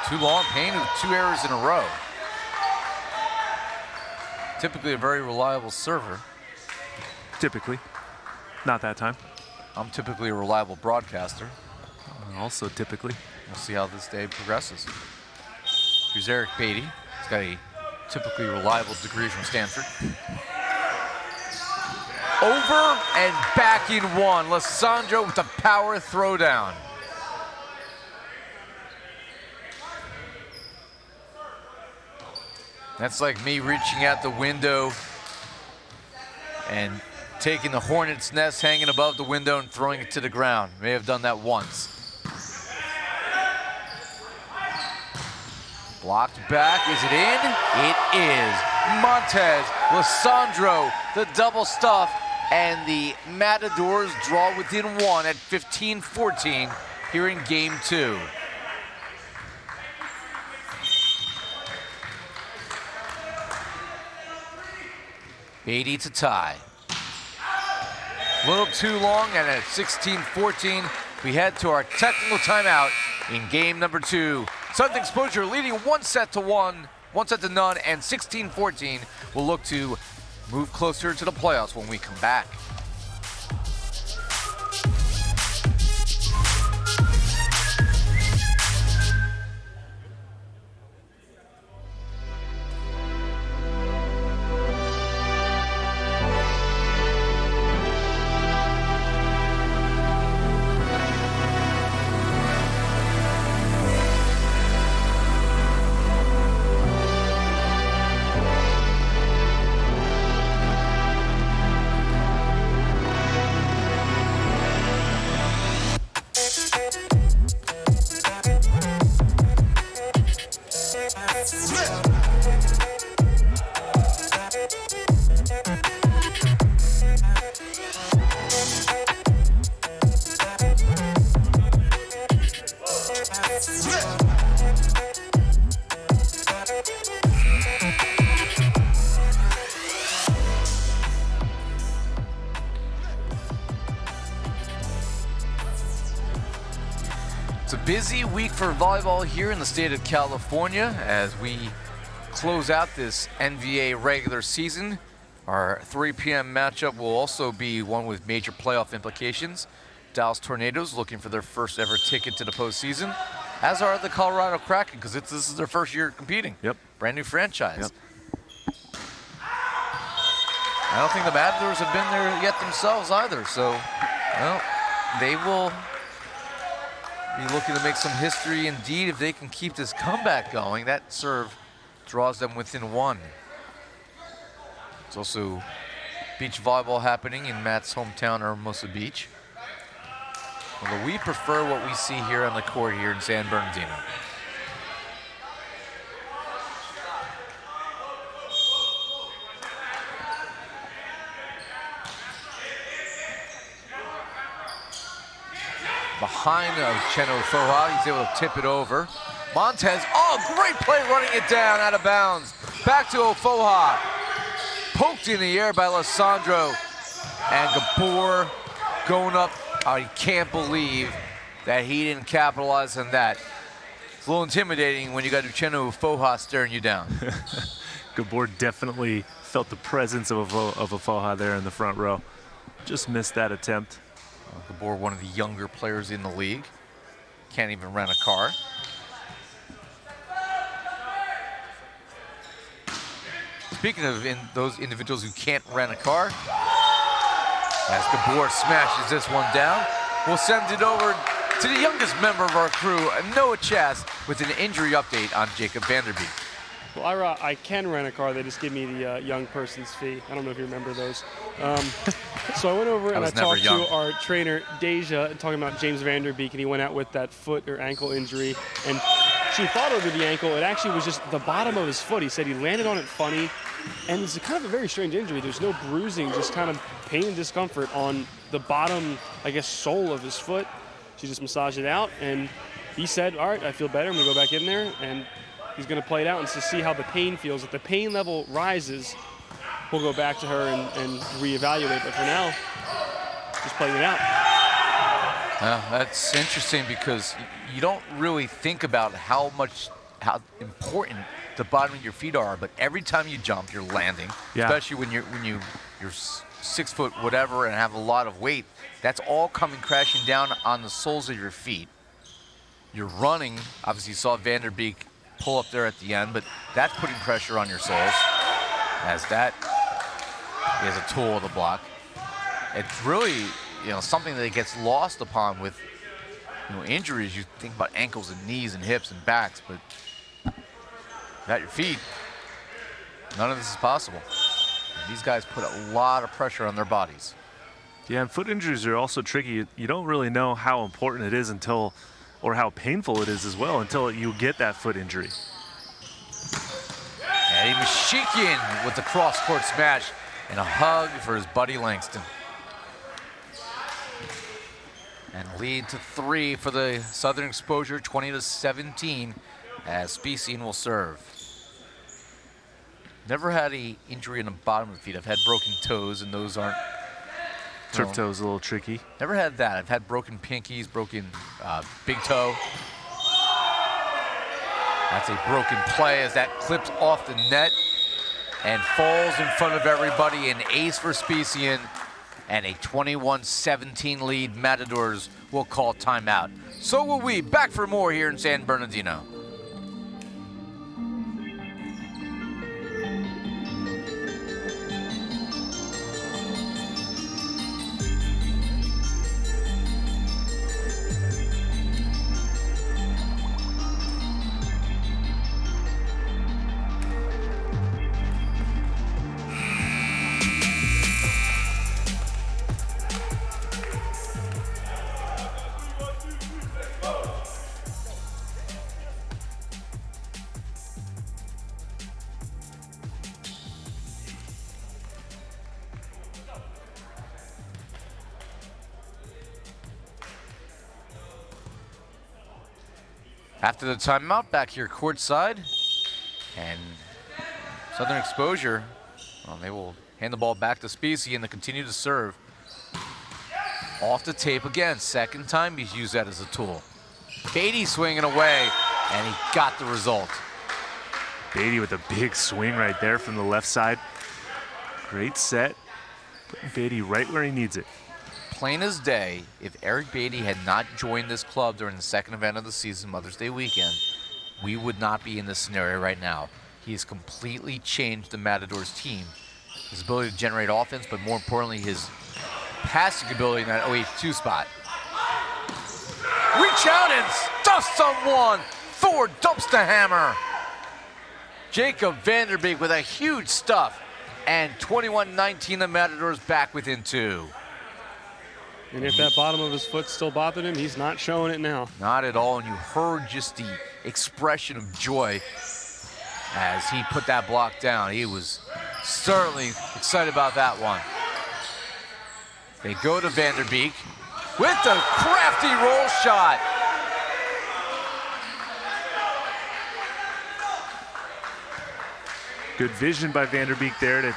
Too long, Payne with 2 errors in a row. Typically a very reliable server. Typically. Not that time. I'm typically a reliable broadcaster. Also typically. We'll see how this day progresses. Here's Eric Beatty. He's got a typically reliable degree from Stanford. Over and back in one. Lissandro with a power throwdown. That's like me reaching out the window and taking the hornet's nest hanging above the window and throwing it to the ground. May have done that once. Blocked back, is it in? It is. Montez, Lissandro, the double stuff, and the Matadors draw within 1 at 15-14 here in game 2. Beatty to tie. A little too long, and at 16-14, we head to our technical timeout in game number 2. Southern Exposure leading 1 set to none, and 16-14 will look to move closer to the playoffs when we come back. busy week for volleyball here in the state of California as we close out this NVA regular season. Our 3 p.m. matchup will also be one with major playoff implications. Dallas Tornadoes looking for their first ever ticket to the postseason, as are the Colorado Kraken, because this is their first year competing. Yep. Brand new franchise. Yep. I don't think the Matadors have been there yet themselves either, so well, they will be looking to make some history indeed if they can keep this comeback going. That serve draws them within one. There's also beach volleyball happening in Matt's hometown, Hermosa Beach. Although we prefer what we see here on the court here in San Bernardino. Behind Cheno Foha, he's able to tip it over. Montez, oh, great play running it down out of bounds. Back to Ofoha. Poked in the air by Alessandro. And Gabor going up. I can't believe that he didn't capitalize on that. It's a little intimidating when you got Uchenna Ufoha staring you down. Gabor definitely felt the presence of Ufoha there in the front row. Just missed that attempt. Gabor, one of the younger players in the league. Can't even rent a car. Speaking of those individuals who can't rent a car, as Gabor smashes this one down, we'll send it over to the youngest member of our crew, Noah Chast, with an injury update on Jacob Vanderbeek. Well, I can rent a car. They just give me the young person's fee. I don't know if you remember those. So I went over and I talked to our trainer, Deja, talking about James Vanderbeek, and he went out with that foot or ankle injury. And she thought over the ankle. It actually was just the bottom of his foot. He said he landed on it funny. And it's kind of a very strange injury. There's no bruising, just kind of pain and discomfort on the bottom, I guess, sole of his foot. She just massaged it out, and he said, all right, I feel better. I'm going to go back in there, and he's going to play it out and to see how the pain feels. If the pain level rises, we'll go back to her and reevaluate. But for now, just playing it out. That's interesting because you don't really think about how important the bottom of your feet are, but every time you jump, you're landing. Yeah. Especially when you're 6 foot whatever and have a lot of weight. That's all coming crashing down on the soles of your feet. You're running. Obviously, you saw Vanderbeek pull up there at the end, but that's putting pressure on your soles, as that is a tool of the block. It's really, something that gets lost upon with, injuries. You think about ankles and knees and hips and backs, but without your feet, none of this is possible. These guys put a lot of pressure on their bodies. Yeah, and foot injuries are also tricky. You don't really know how important it is or how painful it is as well, until you get that foot injury. Eddie Mashikian with the cross-court smash and a hug for his buddy Langston. And lead to 3 for the Southern Exposure, 20-17, as Specien will serve. Never had an injury in the bottom of the feet. I've had broken toes, and those aren't. Turf toe is a little tricky. Never had that. I've had broken pinkies, broken big toe. That's a broken play as that clips off the net and falls in front of everybody. An ace for Specien and a 21-17 lead. Matadors will call timeout. So will we. Back for more here in San Bernardino. After the timeout, back here courtside, and Southern Exposure, well, they will hand the ball back to Specien to continue to serve. Off the tape again, second time he's used that as a tool. Beatty swinging away, and he got the result. Beatty with a big swing right there from the left side. Great set. Putting Beatty right where he needs it. Plain as day, if Eric Beatty had not joined this club during the second event of the season, Mother's Day weekend, we would not be in this scenario right now. He has completely changed the Matadors team. His ability to generate offense, but more importantly, his passing ability in that OH2 spot. Reach out and stuff someone. Thor dumps the hammer. Jacob Vanderbeek with a huge stuff. And 21-19, the Matadors back within 2. And if that bottom of his foot still bothered him, he's not showing it now. Not at all, and you heard just the expression of joy as he put that block down. He was certainly excited about that one. They go to Vanderbeek with the crafty roll shot. Good vision by Vanderbeek there to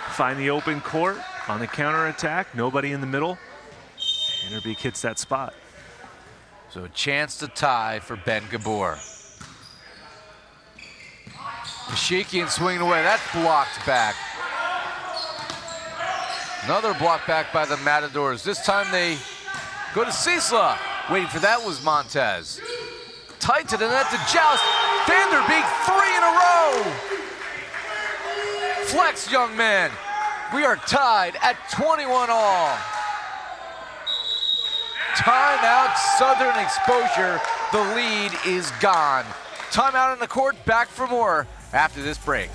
find the open court on the counterattack. Nobody in the middle. Vanderbeek hits that spot. So a chance to tie for Ben Gabor. Mashikian swinging away. That's blocked back. Another block back by the Matadors. This time they go to Sisla. Waiting for that was Montez. Tight to the net to joust. Vanderbeek 3 in a row. Flex, young man. We are tied at 21 all. Timeout, Southern Exposure. The lead is gone. Timeout on the court, back for more after this break.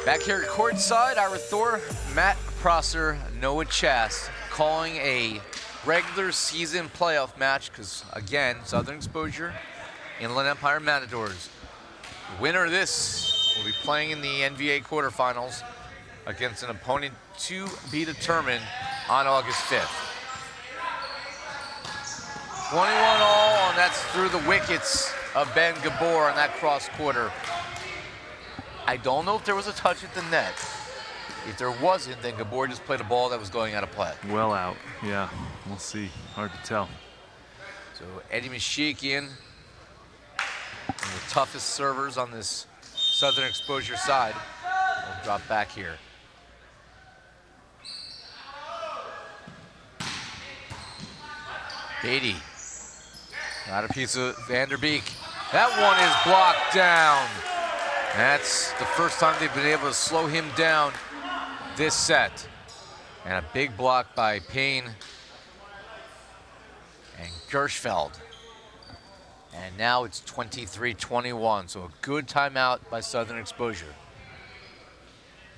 Back here at courtside, Ira Thor, Matt Prosser, Noah Chast calling a regular season playoff match because, again, Southern Exposure, Inland Empire Matadors. The winner of this will be playing in the NVA quarterfinals against an opponent to be determined on August 5th. 21 all, and that's through the wickets of Ben Gabor on that cross quarter. I don't know if there was a touch at the net. If there wasn't, then Gabor just played a ball that was going out of play. Well out, yeah, we'll see, hard to tell. So Eddie Mashikian, one of the toughest servers on this Southern Exposure side, will drop back here. Beatty, got a piece of Vanderbeek. That one is blocked down. That's the first time they've been able to slow him down this set. And a big block by Payne and Gershfeld. And now it's 23-21, so a good timeout by Southern Exposure.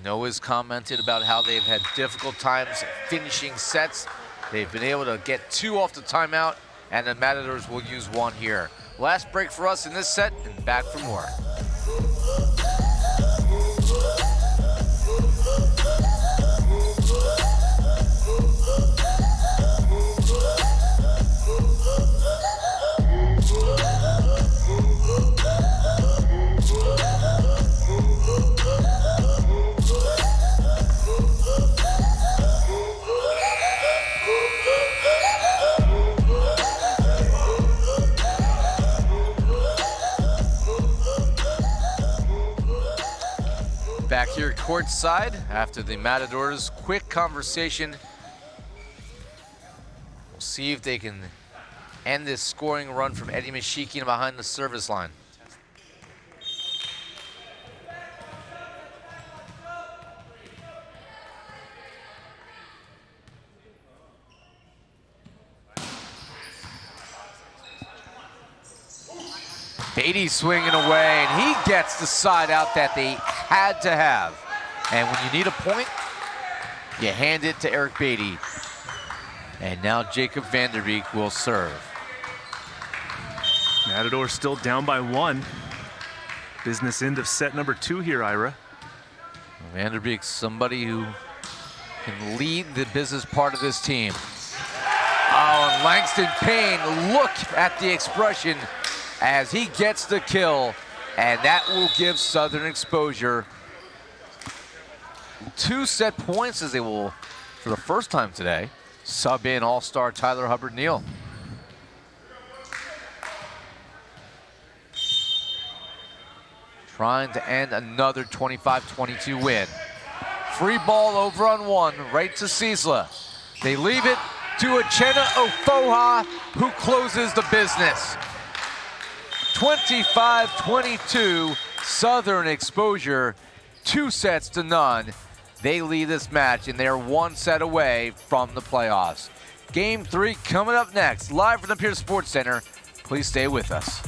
Noah's commented about how they've had difficult times finishing sets. They've been able to get 2 off the timeout, and the Matadors will use 1 here. Last break for us in this set, and back for more. Back here courtside after the Matadors' quick conversation. We'll see if they can end this scoring run from Eddie Mashikian behind the service line. Beatty swinging away, and he gets the side out that they had to have. And when you need a point, you hand it to Eric Beatty. And now Jacob Vanderbeek will serve. Matadors still down by 1. Business end of set number 2 here, Ira. Vanderbeek's somebody who can lead the business part of this team. Oh, and Langston Payne, look at the expression as he gets the kill. And that will give Southern Exposure 2 set points as they will, for the first time today, sub in all-star Tyler Hubbard-Neal. Trying to end another 25-22 win. Free ball over on 1, right to Ciesla. They leave it to Uchenna Ofoha, who closes the business. 25-22, Southern Exposure, 2 sets to none. They lead this match, and they're 1 set away from the playoffs. Game 3 coming up next, live from the Pierce Sports Center. Please stay with us.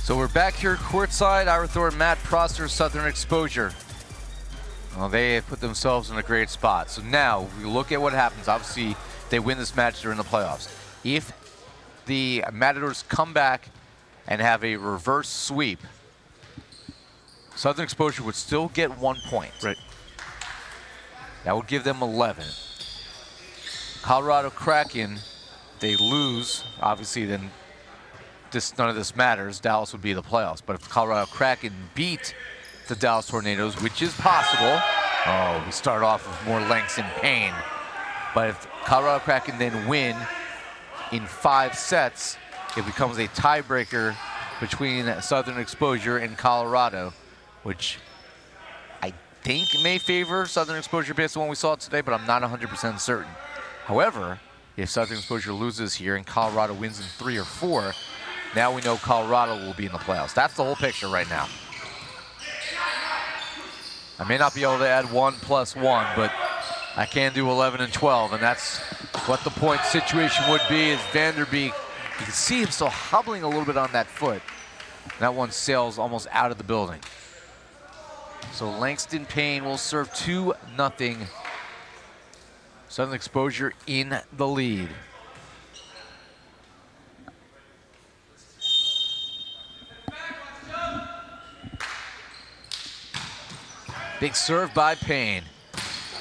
So we're back here courtside. Ira Thor, Matt Prosser, Southern Exposure. Well, they have put themselves in a great spot. So now we look at what happens. Obviously, they win this match during the playoffs. If the Matadors come back and have a reverse sweep, Southern Exposure would still get 1 point. Right. That would give them 11. Colorado Kraken, they lose. Obviously, then none of this matters. Dallas would be the playoffs. But if Colorado Kraken beat the Dallas Tornadoes, which is possible. Oh, we start off with more Langston Payne. But if Colorado Kraken then win in 5 sets, it becomes a tiebreaker between Southern Exposure and Colorado, which I think may favor Southern Exposure based on what we saw today, but I'm not 100% certain. However, If Southern Exposure loses here and Colorado wins in 3 or 4, now we know Colorado will be in the playoffs. That's the whole picture right now. I may not be able to add 1 + 1, but I can do 11 and 12, and that's what the point situation would be. Is Vanderbeek, you can see him still hobbling a little bit on that foot. That one sails almost out of the building. So Langston Payne will serve 2-0. Southern Exposure in the lead. Big serve by Payne.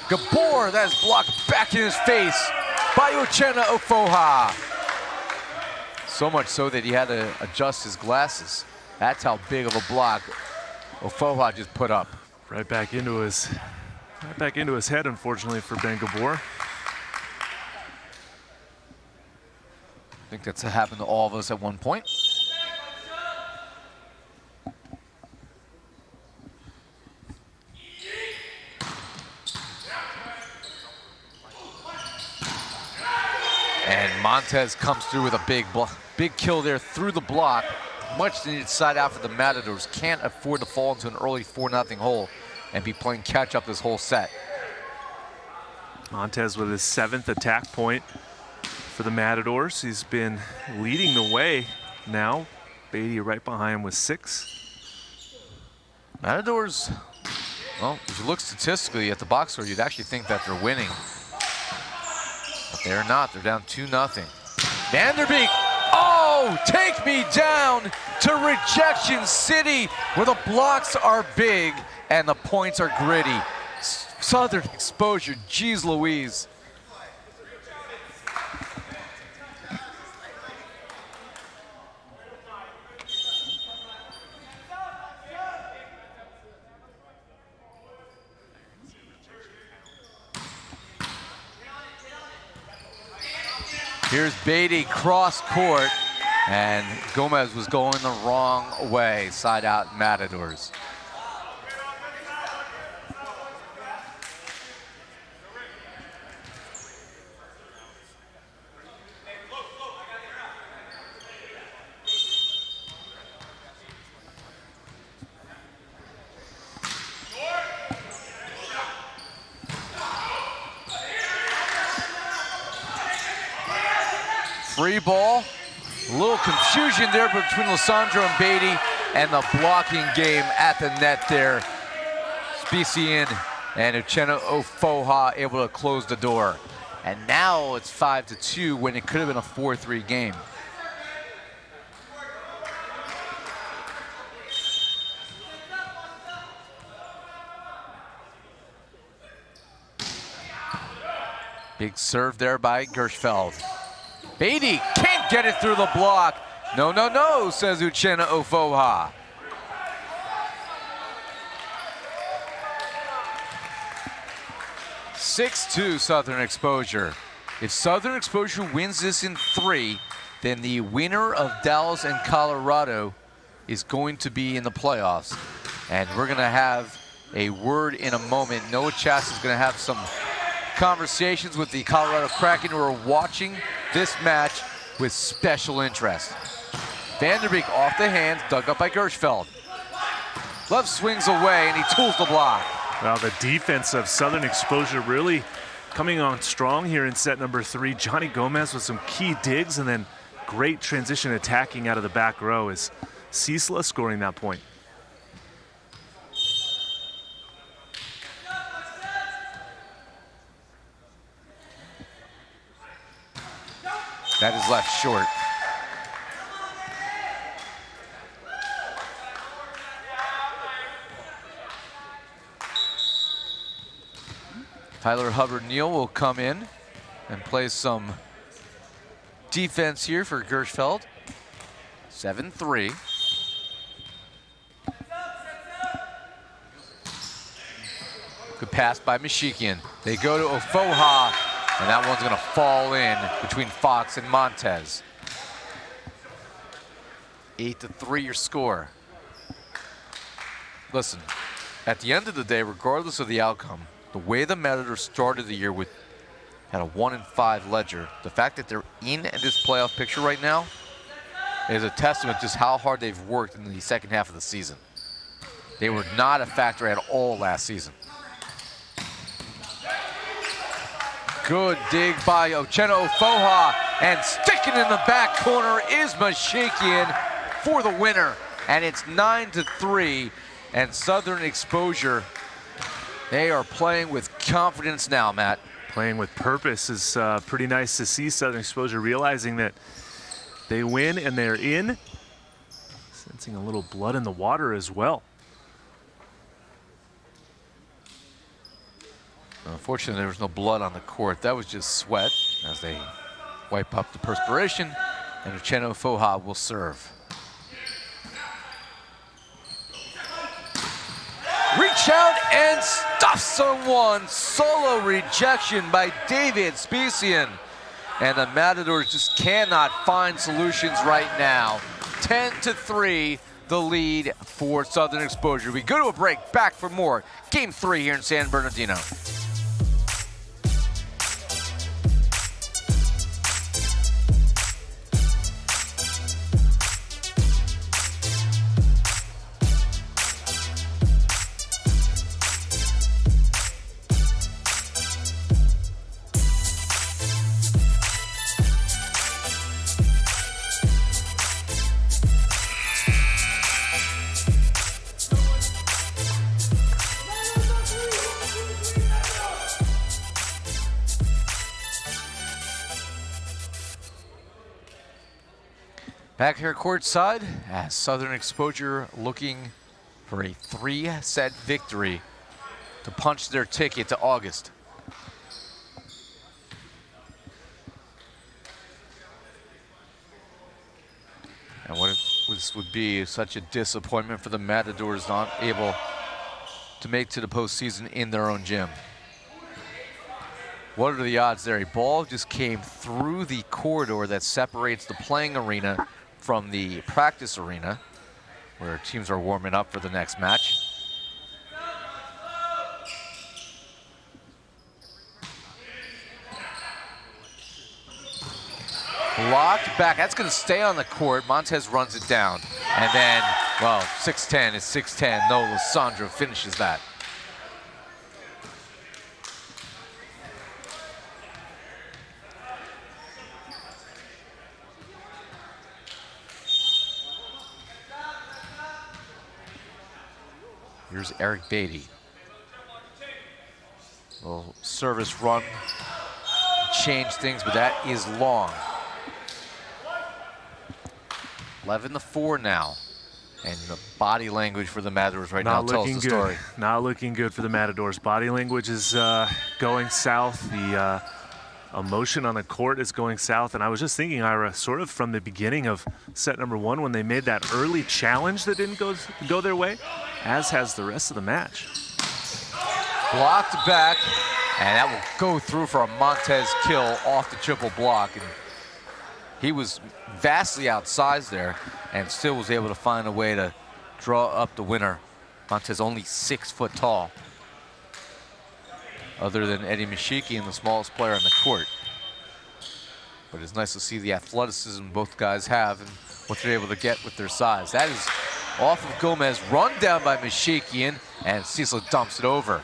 Gabor, that is blocked back in his face by Uchenna Ofoha. So much so that he had to adjust his glasses. That's how big of a block Ofoha just put up. Right back into his head, unfortunately, for Ben Gabor. I think that's happened to all of us at one point. And Montez comes through with a big kill there through the block. Much needed side out for the Matadors. Can't afford to fall into an early 4-0 hole and be playing catch up this whole set. Montez with his 7th attack point for the Matadors. He's been leading the way now. Beatty right behind him with 6. Matadors, well, if you look statistically at the box score, you'd actually think that they're winning. But they're not. They're down 2-0. Vanderbeek, oh, take me down to Rejection City, where the blocks are big and the points are gritty. Southern Exposure, geez Louise. Here's Beatty cross court, and Gomez was going the wrong way. Side out Matadors. Free ball, a little confusion there between Lissandro and Beatty, and the blocking game at the net there. Specian and Uchenna Ofoha able to close the door. And now it's 5-2 when it could have been a 4-3 game. Big serve there by Gershfeld. Beatty can't get it through the block. No, no, no, says Uchenna Ofoha. (6-2) Southern Exposure. If Southern Exposure wins this in 3, then the winner of Dallas and Colorado is going to be in the playoffs. And we're going to have a word in a moment. Noah Chast is going to have some conversations with the Colorado Kraken, who are watching this match with special interest. Vanderbeek off the hands, dug up by Gershfeld. Love swings away, and he tools the block. Well, the defense of Southern Exposure really coming on strong here in set number 3. Johnny Gomez with some key digs, and then great transition attacking out of the back row is Cecila scoring that point. That is left short. Tyler Hubbard-Neal will come in and play some defense here for Gershfeld. 7-3. Good pass by Mishikian. They go to Ofoha, and that one's going to fall in between Fox and Montez. 8-3 your score. Listen, at the end of the day, regardless of the outcome, the way the Matadors started the year with had a 1-5 ledger. The fact that they're in this playoff picture right now is a testament to just how hard they've worked in the second half of the season. They were not a factor at all last season. Good dig by Uchenna Ofoha, and sticking in the back corner is Mashikian for the winner. And it's 9-3, and Southern Exposure, they are playing with confidence now, Matt. Playing with purpose is pretty nice to see. Southern Exposure realizing that they win and they're in. Sensing a little blood in the water as well. Unfortunately, there was no blood on the court. That was just sweat as they wipe up the perspiration, and Uchenna Ofoha will serve. Reach out and stuff someone. Solo rejection by David Specian. And the Matadors just cannot find solutions right now. 10-3, the lead for Southern Exposure. We go to a break, back for more. Game 3 here in San Bernardino. Back here courtside, as Southern Exposure looking for a 3-set victory to punch their ticket to August. And what this would be such a disappointment for the Matadors, not able to make to the postseason in their own gym. What are the odds there? A ball just came through the corridor that separates the playing arena from the practice arena, where teams are warming up for the next match. Blocked back, that's gonna stay on the court. Montez runs it down. And then, well, 6'10 is 6'10. No, Lissandro finishes that. Here's Eric Beatty. Little service run, change things, but that is long. 11-4 now. And the body language for the Matadors right now tells the story. Not looking good for the Matadors. Body language is going south. The emotion on the court is going south. And I was just thinking, Ira, sort of from the beginning of set number 1, when they made that early challenge that didn't go their way, as has the rest of the match. Blocked back, and that will go through for a Montez kill off the triple block. And he was vastly outsized there and still was able to find a way to draw up the winner. Montez only 6 foot tall, other than Eddie Mashikian, the smallest player on the court. But it's nice to see the athleticism both guys have and what they're able to get with their size. That is off of Gomez, run down by Mashikian, and Cecil dumps it over.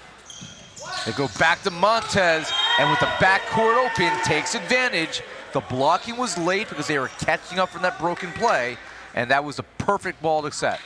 They go back to Montez, and with the backcourt open, takes advantage. The blocking was late because they were catching up from that broken play, and that was the perfect ball to set.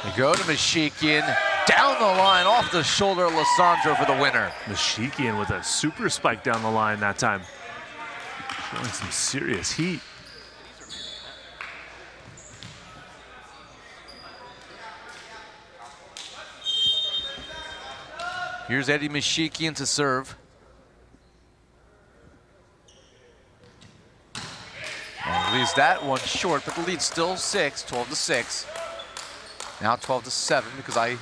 They go to Mashikian, down the line, off the shoulder of Lissandro for the winner. Mashikian with a super spike down the line that time. Showing some serious heat. Here's Eddie Mashikian to serve. And leaves that one short, but the lead's still 6, 12-6. Now 12-7 because I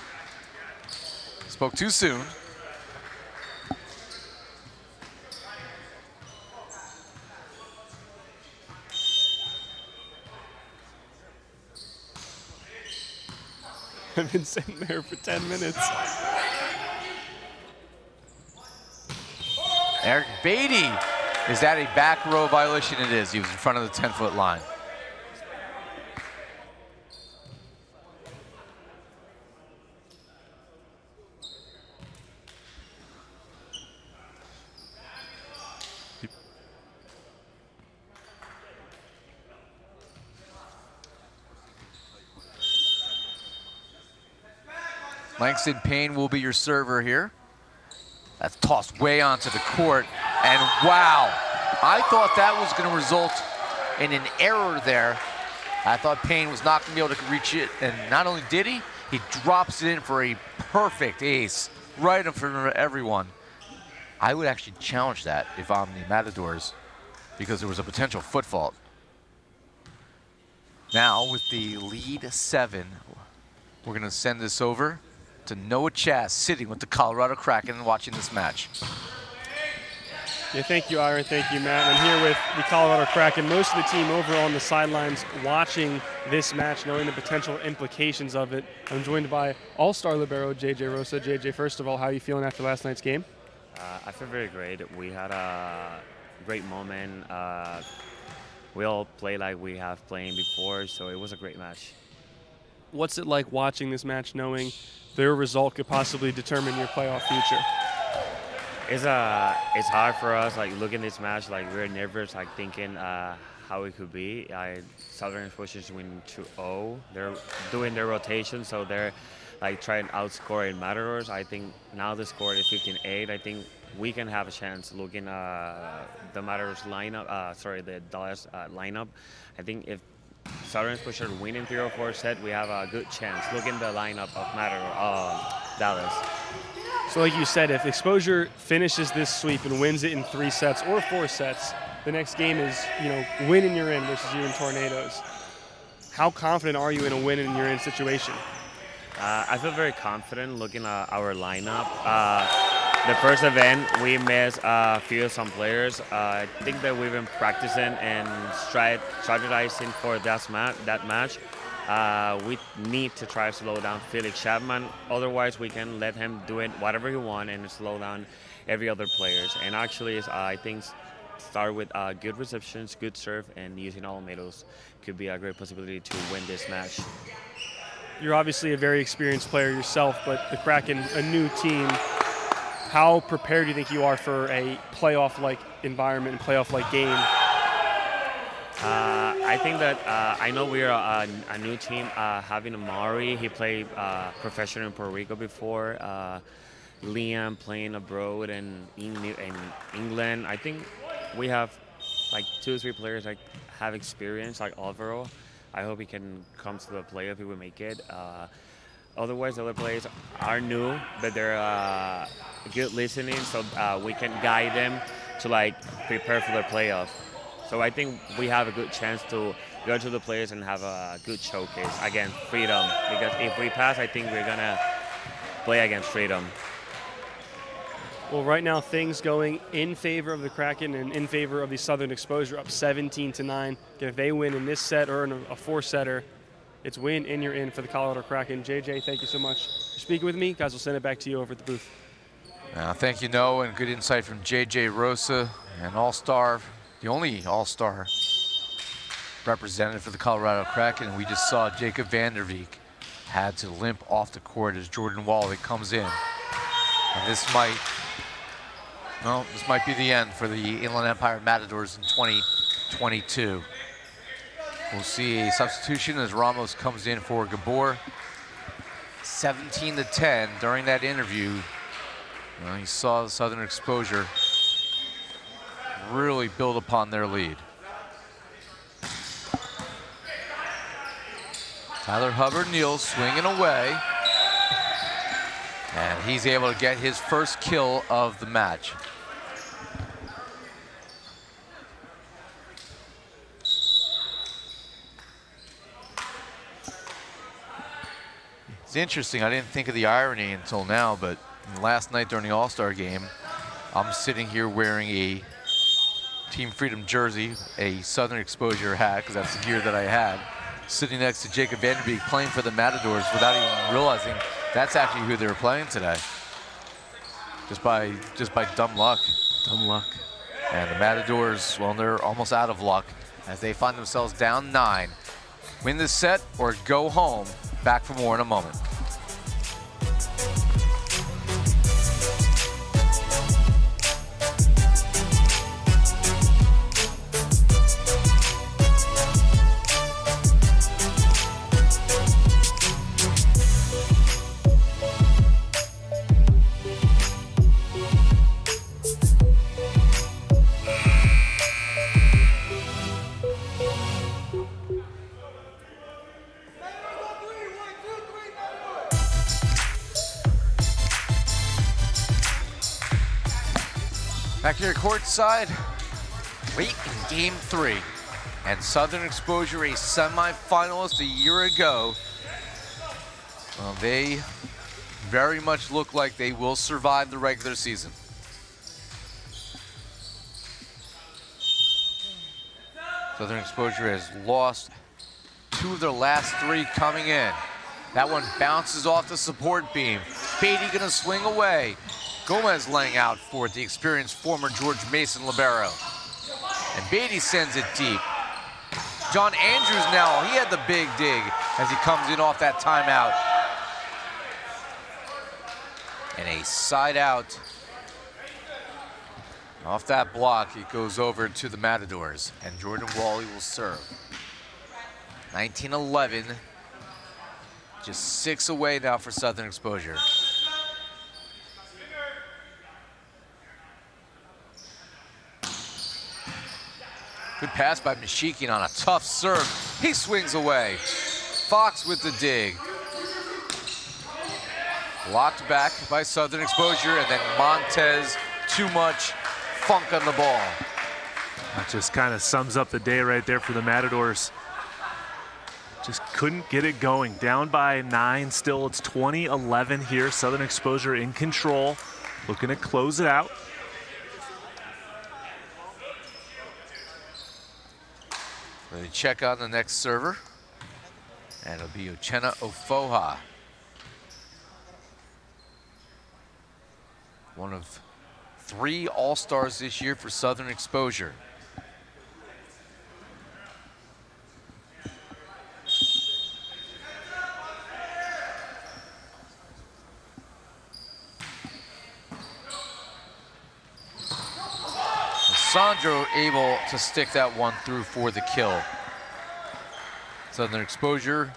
spoke too soon. I've been sitting there for 10 minutes. Eric Beatty. Is that a back row violation? It is. He was in front of the 10-foot line. Langston Payne will be your server here. That's tossed way onto the court. And wow, I thought that was going to result in an error there. I thought Payne was not going to be able to reach it. And not only did he drops it in for a perfect ace right in front of everyone. I would actually challenge that if I'm the Matadors because there was a potential foot fault. Now with the lead 7, we're going to send this over to Noah Chaz sitting with the Colorado Kraken and watching this match. Yeah, thank you, Ira. Thank you, Matt. I'm here with the Colorado Kraken. Most of the team over on the sidelines watching this match, knowing the potential implications of it. I'm joined by all-star libero JJ Rosa. JJ, first of all, how are you feeling after last night's game? I feel very great. We had a great moment. We all play like we have played before, so it was a great match. What's it like watching this match, knowing their result could possibly determine your playoff future? It's hard for us, like looking at this match, like we're nervous, like thinking how it could be. Southern Exposure win 2-0. They're doing their rotation, so they're like trying to outscore in Matadors. I think now the score is 15-8. I think we can have a chance looking the Matadors lineup. The Dallas lineup. I think if Southern Exposure win in 3 or 4 set, we have a good chance. Look in the lineup of Dallas. So like you said, if Exposure finishes this sweep and wins it in 3 sets or 4 sets, the next game is, win and you're in versus you in Tornadoes. How confident are you in a win and you're in situation? I feel very confident looking at our lineup. The first event, we missed some players. I think that we've been practicing and strategizing for that match. We need to try to slow down Felix Chapman. Otherwise, we can let him do it whatever he wants and slow down every other players. And actually, I think start with good receptions, good serve, and using all medals could be a great possibility to win this match. You're obviously a very experienced player yourself, but the Kraken, a new team. How prepared do you think you are for a playoff-like environment and playoff-like game? I think that I know we're a new team. Having Amari, he played professional in Puerto Rico before. Liam playing abroad and in England. I think we have like 2 or 3 players that have experience, like Alvaro. I hope he can come to the playoff if we make it. Otherwise, the other players are new, but they're good listening, so we can guide them to prepare for their playoff. So I think we have a good chance to go to the players and have a good showcase against Freedom. Because if we pass, I think we're gonna play against Freedom. Well, right now things going in favor of the Kraken and in favor of the Southern Exposure, up 17-9. If they win in this set or in a 4-setter, it's win and you're in for the Colorado Kraken. JJ, thank you so much for speaking with me. Guys, we'll send it back to you over at the booth. Thank you, Noah, and good insight from JJ Rosa, an all-star, the only all-star representative for the Colorado Kraken. And we just saw Jacob Vanderbeek had to limp off the court as Jordan Wally comes in. And this might be the end for the Inland Empire Matadors in 2022. We'll see a substitution as Ramos comes in for Gabor. 17-10 during that interview. You saw the Southern Exposure really build upon their lead. Tyler Hubbard-Neal swinging away. And he's able to get his first kill of the match. It's interesting, I didn't think of the irony until now, but last night during the All-Star game, I'm sitting here wearing a Team Freedom jersey, a Southern Exposure hat, because that's the gear that I had, sitting next to Jacob Vanderbeek playing for the Matadors without even realizing that's actually who they were playing today. Just by dumb luck. Dumb luck. And the Matadors, well, they're almost out of luck as they find themselves down 9. Win this set or go home. Back for more in a moment. Back here courtside, late in game 3. And Southern Exposure, a semifinalist a year ago. Well, they very much look like they will survive the regular season. Southern Exposure has lost 2 of their last 3 coming in. That one bounces off the support beam. Beatty gonna swing away. Gomez laying out for it, the experienced former George Mason libero. And Beatty sends it deep. John Andrews now, he had the big dig as he comes in off that timeout. And a side out. Off that block, it goes over to the Matadors, and Jordan Wally will serve. 19-11, just 6 away now for Southern Exposure. Good pass by Mishikian on a tough serve. He swings away. Fox with the dig. Blocked back by Southern Exposure, and then Montez, too much funk on the ball. That just kind of sums up the day right there for the Matadors. Just couldn't get it going. Down by 9 still. It's 20-11 here. Southern Exposure in control, looking to close it out. They check on the next server, and it'll be Uchenna Ofoha. One of 3 All-Stars this year for Southern Exposure. Sandro able to stick that one through for the kill. Southern Exposure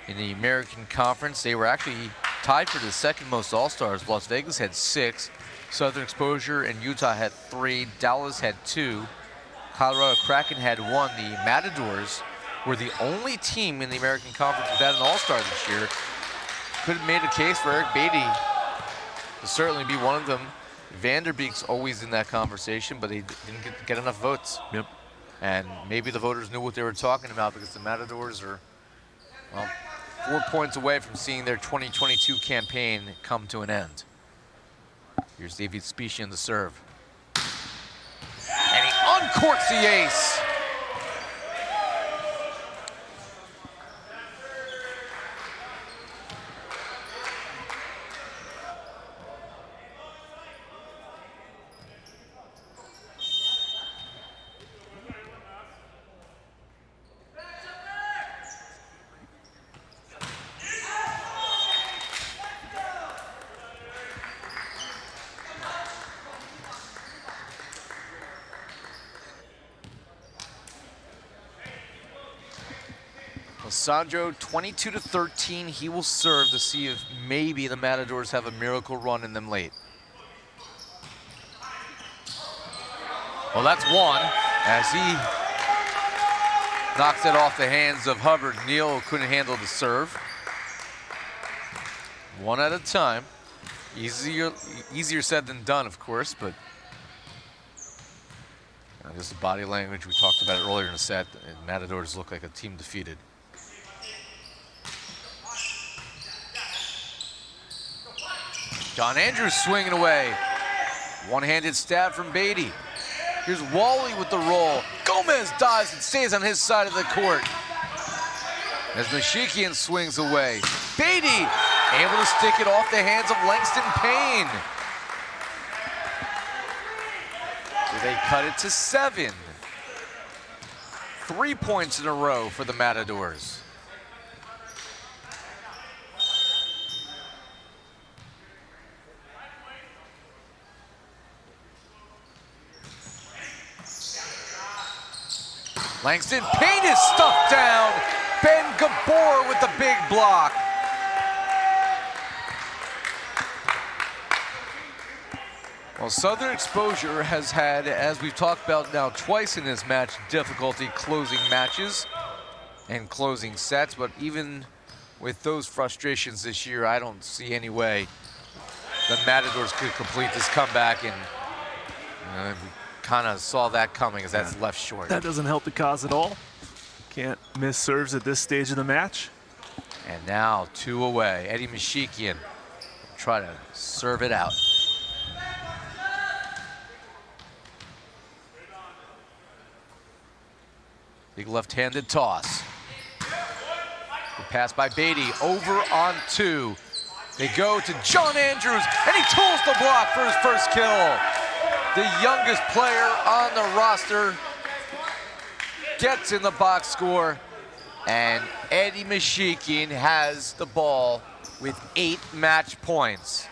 in the American Conference, they were actually tied for the second most All-Stars. Las Vegas had 6. Southern Exposure and Utah had 3. Dallas had 2. Colorado Kraken had 1. The Matadors were the only team in the American Conference without an All-Star this year. Could have made a case for Eric Beatty to certainly be one of them. Vanderbeek's always in that conversation, but he didn't get enough votes. Yep. And maybe the voters knew what they were talking about, because the Matadors are, well, 4 points away from seeing their 2022 campaign come to an end. Here's David Specian the serve. And he uncorks the ace. Sandro, 22-13, he will serve to see if maybe the Matadors have a miracle run in them late. Well, that's one, as he knocks it off the hands of Hubbard. Neal couldn't handle the serve. One at a time. Easier said than done, of course, but just the body language, we talked about it earlier in the set, and Matadors look like a team defeated. John Andrews swinging away. One-handed stab from Beatty. Here's Wally with the roll. Gomez dives and stays on his side of the court. As Mashikian swings away. Beatty able to stick it off the hands of Langston Payne. So they cut it to 7. 3 points in a row for the Matadors. Langston Payne is stuffed down. Ben Gabor with the big block. Well, Southern Exposure has had, as we've talked about now twice in this match, difficulty closing matches and closing sets, but even with those frustrations this year, I don't see any way the Matadors could complete this comeback, and we kind of saw that coming as that's left short. That doesn't help the cause at all. Can't miss serves at this stage of the match. And now 2 away. Eddie Mashikian try to serve it out. Big left-handed toss. The pass by Beatty over on 2. They go to John Andrews, and he tools the block for his first kill. The youngest player on the roster gets in the box score, and Eddie Mashikian has the ball with 8 match points.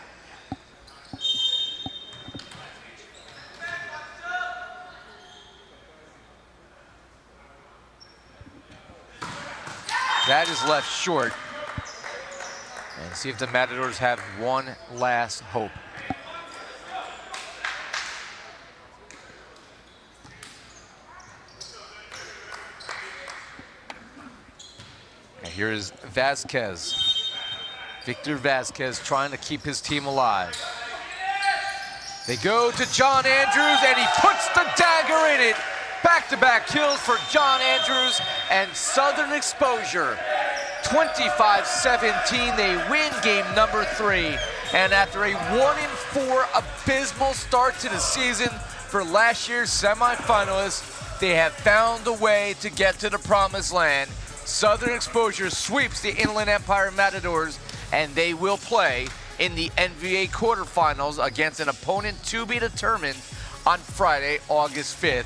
That is left short. And see if the Matadors have one last hope. And here is Vasquez. Victor Vasquez trying to keep his team alive. They go to John Andrews, and he puts the dagger in it. Back-to-back kills for John Andrews and Southern Exposure. 25-17, they win game number 3. And after a 1-4 abysmal start to the season for last year's semifinalists, they have found a way to get to the promised land. Southern Exposure sweeps the Inland Empire Matadors, and they will play in the NVA quarterfinals against an opponent to be determined on Friday, August 5th,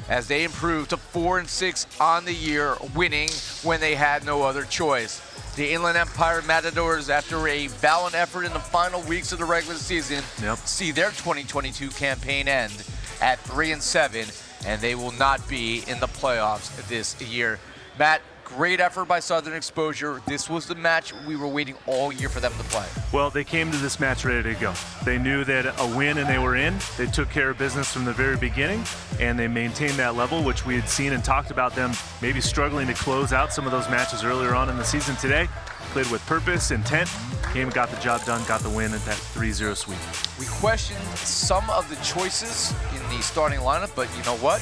as they improve to 4-6 on the year, winning when they had no other choice. The Inland Empire Matadors, after a valiant effort in the final weeks of the regular season, see their 2022 campaign end at 3-7, and they will not be in the playoffs this year. Matt, great effort by Southern Exposure. This was the match we were waiting all year for them to play. Well, they came to this match ready to go. They knew that a win and they were in. They took care of business from the very beginning, and they maintained that level, which we had seen and talked about them maybe struggling to close out some of those matches earlier on in the season. Today, played with purpose, intent, came, got the job done, got the win at that 3-0 sweep. We questioned some of the choices in the starting lineup, but you know what?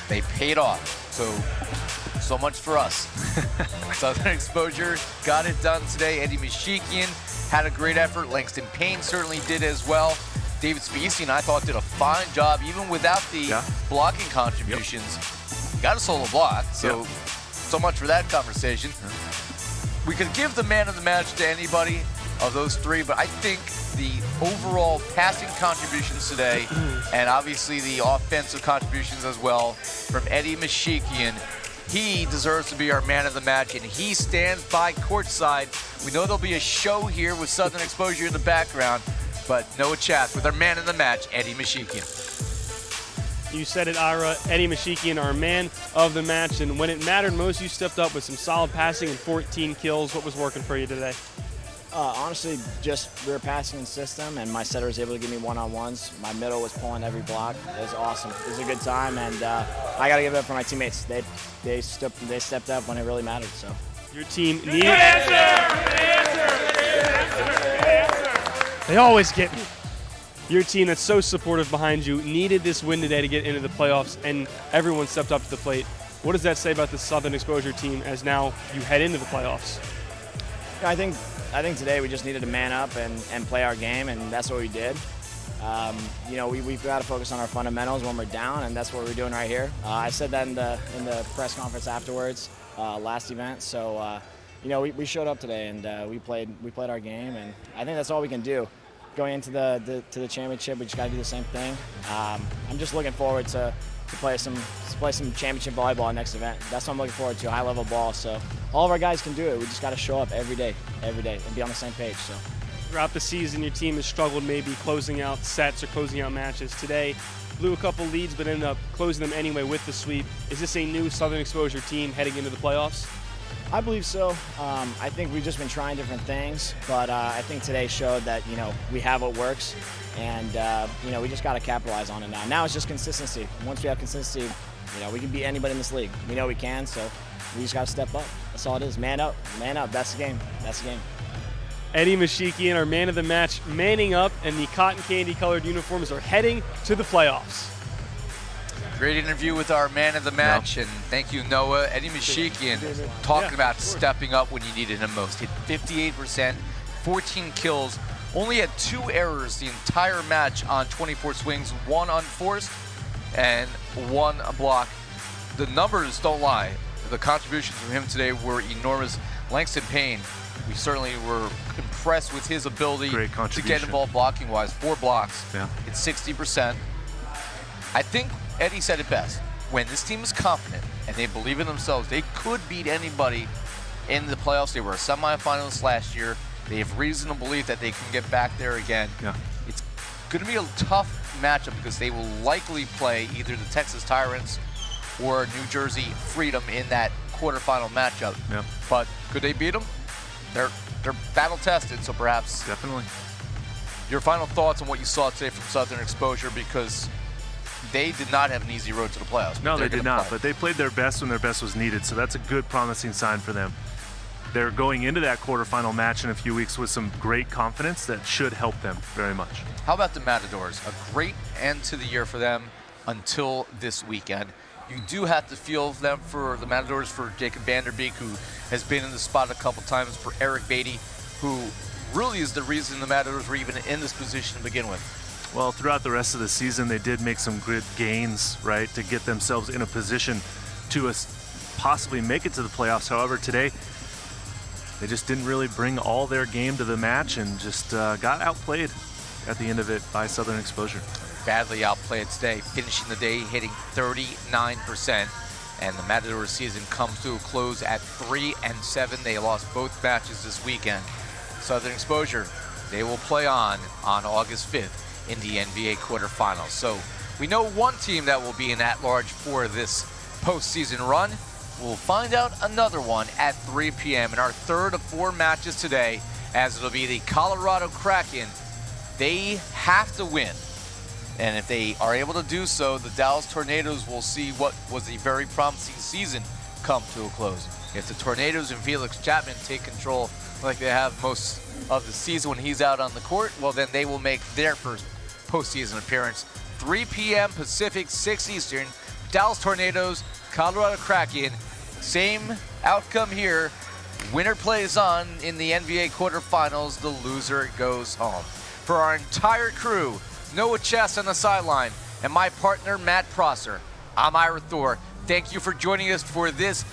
They paid off. So much for us. Southern Exposure got it done today. Eddie Mashikian had a great effort. Langston Payne certainly did as well. David Spacey, I thought, did a fine job, even without the blocking contributions. Got a solo block, so much for that conversation. We could give the man of the match to anybody of those 3, but I think the overall passing contributions today, and obviously the offensive contributions as well, from Eddie Mashikian, he deserves to be our man of the match, and he stands by courtside. We know there'll be a show here with Southern Exposure in the background, but no chat with our man of the match, Eddie Mashikian. You said it, Ira. Eddie Mashikian, our man of the match, and when it mattered most, you stepped up with some solid passing and 14 kills. What was working for you today? Honestly, just we were passing in system, and my setter was able to give me one-on-ones. My middle was pulling every block. It was awesome. It was a good time, and I got to give it up for my teammates. They stepped up when it really mattered. So your team needed. Good answer. They always get me. Your team that's so supportive behind you needed this win today to get into the playoffs, and everyone stepped up to the plate. What does that say about the Southern Exposure team as now you head into the playoffs? Yeah, I think today we just needed to man up and play our game, and that's what we did. We've got to focus on our fundamentals when we're down, and that's what we're doing right here. I said that in the press conference afterwards. last event. So, you know, we showed up today and we played our game, and I think that's all we can do. Going into the championship, we just got to do the same thing. I'm just looking forward to play some championship volleyball next event. That's what I'm looking forward to, high level ball. So all of our guys can do it. We just got to show up every day, and be on the same page. So Throughout the season, your team has struggled maybe closing out sets or closing out matches. Today, blew a couple leads, but ended up closing them anyway with the sweep. Is this a new Southern Exposure team heading into the playoffs? I believe so. I think we've just been trying different things, but I think today showed that, you know, we have what works, and you know, we just got to capitalize on it now. Now it's just consistency. Once we have consistency, you know, we can beat anybody in this league. We know we can, so we just got to step up. That's all it is. Man up. That's the game. That's the game. Eddie Mashikian, our man of the match, manning up, and the cotton candy colored uniforms are heading to the playoffs. Great interview with our man of the match, and thank you, Noah. Eddie Mashikian talking about stepping up when you needed him most. Hit 58%, 14 kills, only had 2 errors the entire match on 24 swings, 1 unforced and 1 block. The numbers don't lie. The contributions from him today were enormous. Langston Payne, we certainly were impressed with his ability to get involved blocking-wise. 4 blocks, it's 60%. I think Eddie said it best. When this team is confident and they believe in themselves, they could beat anybody in the playoffs. They were a semifinalist last year. They have reason to believe that they can get back there again. It's going to be a tough matchup because they will likely play either the Texas Tyrants or New Jersey Freedom in that quarterfinal matchup. But could they beat them? They're battle tested, so perhaps. Definitely. Your final thoughts on what you saw today from Southern Exposure, because they did not have an easy road to the playoffs. No, they did not, but they played their best when their best was needed, so that's a good promising sign for them. They're going into that quarterfinal match in a few weeks with some great confidence that should help them very much. How about the Matadors? A great end to the year for them until this weekend. You do have to feel them for the Matadors, for Jacob Vanderbeek, who has been in the spot a couple times, for Eric Beatty, who really is the reason the Matadors were even in this position to begin with. Well, throughout the rest of the season, they did make some good gains, right, to get themselves in a position to possibly make it to the playoffs. However, today, they just didn't really bring all their game to the match and just got outplayed at the end of it by Southern Exposure. Badly outplayed today, finishing the day hitting 39%. And the Matadors season comes to a close at 3-7. They lost both matches this weekend. Southern Exposure, they will play on August 5th. In the NVA quarterfinals. So we know one team that will be an at-large for this postseason run. We'll find out another one at 3 p.m. in our third of 4 matches today, as it'll be the Colorado Kraken. They have to win. And if they are able to do so, the Dallas Tornadoes will see what was a very promising season come to a close. If the Tornadoes and Felix Chapman take control like they have most of the season when he's out on the court, well, then they will make their first postseason appearance. 3 p.m. Pacific, 6 Eastern. Dallas Tornadoes, Colorado Kraken. Same outcome here. Winner plays on in the NVA quarterfinals. The loser goes home. For our entire crew, Noah Chess on the sideline, and my partner, Matt Prosser, I'm Ira Thor. Thank you for joining us for this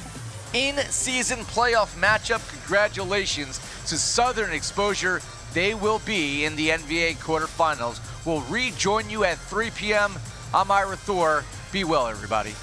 in-season playoff matchup. Congratulations to Southern Exposure. They will be in the NVA quarterfinals. We'll rejoin you at 3 p.m. I'm Ira Thor. Be well, everybody.